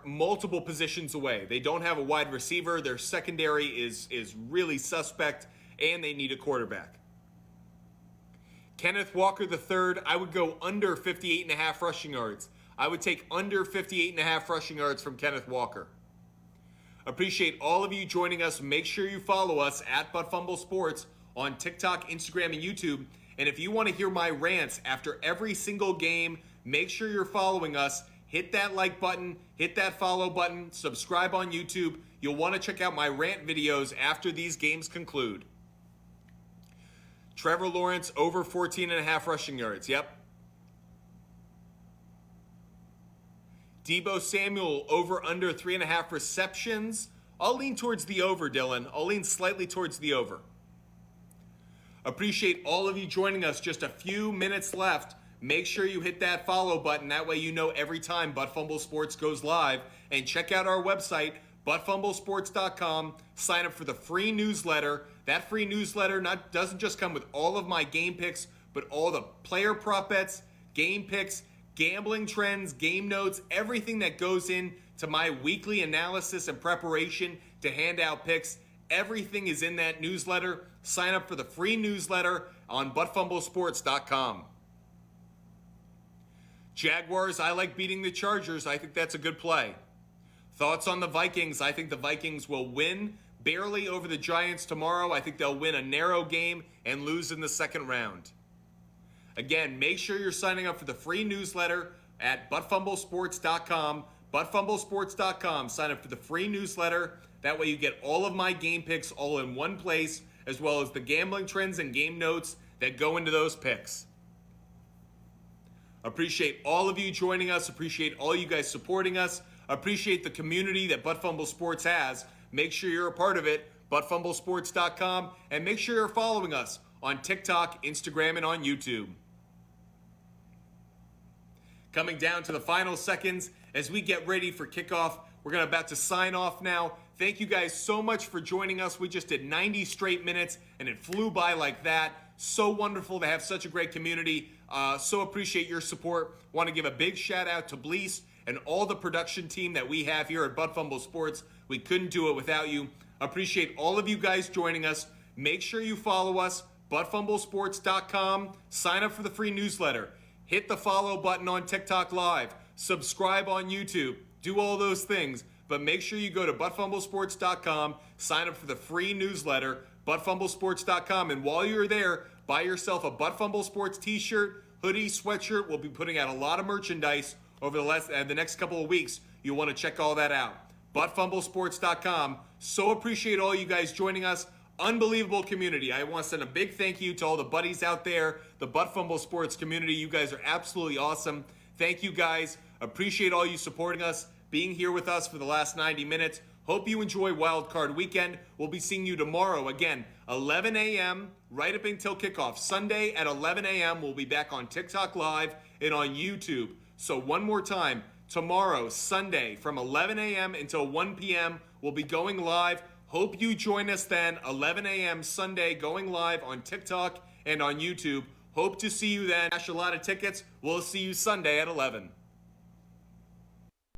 multiple positions away. They don't have a wide receiver. Their secondary is really suspect, and they need a quarterback. Kenneth Walker III, I would go under 58.5 rushing yards. I would take under 58.5 rushing yards from Kenneth Walker. Appreciate all of you joining us. Make sure you follow us at Butt Fumble Sports on TikTok, Instagram, and YouTube. And if you want to hear my rants after every single game, make sure you're following us. Hit that like button, hit that follow button, subscribe on YouTube. You'll want to check out my rant videos after these games conclude. Trevor Lawrence over 14.5 rushing yards. Yep. Deebo Samuel over under 3.5 receptions. I'll lean towards the over, Dylan. I'll lean slightly towards the over. Appreciate all of you joining us. Just a few minutes left. Make sure you hit that follow button. That way you know every time Butt Fumble Sports goes live. And check out our website, buttfumblesports.com. Sign up for the free newsletter. That free newsletter doesn't just come with all of my game picks, but all the player prop bets, game picks, gambling trends, game notes, everything that goes into my weekly analysis and preparation to hand out picks. Everything is in that newsletter. Sign up for the free newsletter on buttfumblesports.com. Jaguars, I like beating the Chargers. I think that's a good play. Thoughts on the Vikings? I think the Vikings will win barely over the Giants tomorrow. I think they'll win a narrow game and lose in the second round. Again, make sure you're signing up for the free newsletter at buttfumblesports.com. Buttfumblesports.com. Sign up for the free newsletter. That way you get all of my game picks all in one place. as well as the gambling trends and game notes that go into those picks. Appreciate all of you joining us. Appreciate all you guys supporting us. Appreciate the community that Butt Fumble Sports has. Make sure you're a part of it, buttfumblesports.com, and make sure you're following us on TikTok, Instagram, and on YouTube. Coming down to the final seconds as we get ready for kickoff. We're about to sign off now. Thank you guys so much for joining us. We just did 90 straight minutes, and it flew by like that. So wonderful to have such a great community. So appreciate your support. Want to give a big shout out to Blease and all the production team that we have here at Butt Fumble Sports. We couldn't do it without you. Appreciate all of you guys joining us. Make sure you follow us, buttfumblesports.com. Sign up for the free newsletter. Hit the follow button on TikTok Live. Subscribe on YouTube. Do all those things. But make sure you go to buttfumblesports.com. Sign up for the free newsletter, buttfumblesports.com. And while you're there, buy yourself a Butt Fumble Sports t-shirt, hoodie, sweatshirt. We'll be putting out a lot of merchandise over the next couple of weeks. You'll want to check all that out. buttfumblesports.com. So appreciate all you guys joining us. Unbelievable community. I want to send a big thank you to all the buddies out there, the Butt Fumble Sports community. You guys are absolutely awesome. Thank you guys. Appreciate all you supporting us, being here with us for the last 90 minutes. Hope you enjoy Wild Card Weekend. We'll be seeing you tomorrow again, 11 a.m. right up until kickoff. Sunday at 11 a.m. We'll be back on TikTok Live and on YouTube. So one more time, tomorrow, Sunday, from 11 a.m. until 1 p.m., we'll be going live. Hope you join us then, 11 a.m. Sunday, going live on TikTok and on YouTube. Hope to see you then. Cash a lot of tickets. We'll see you Sunday at 11.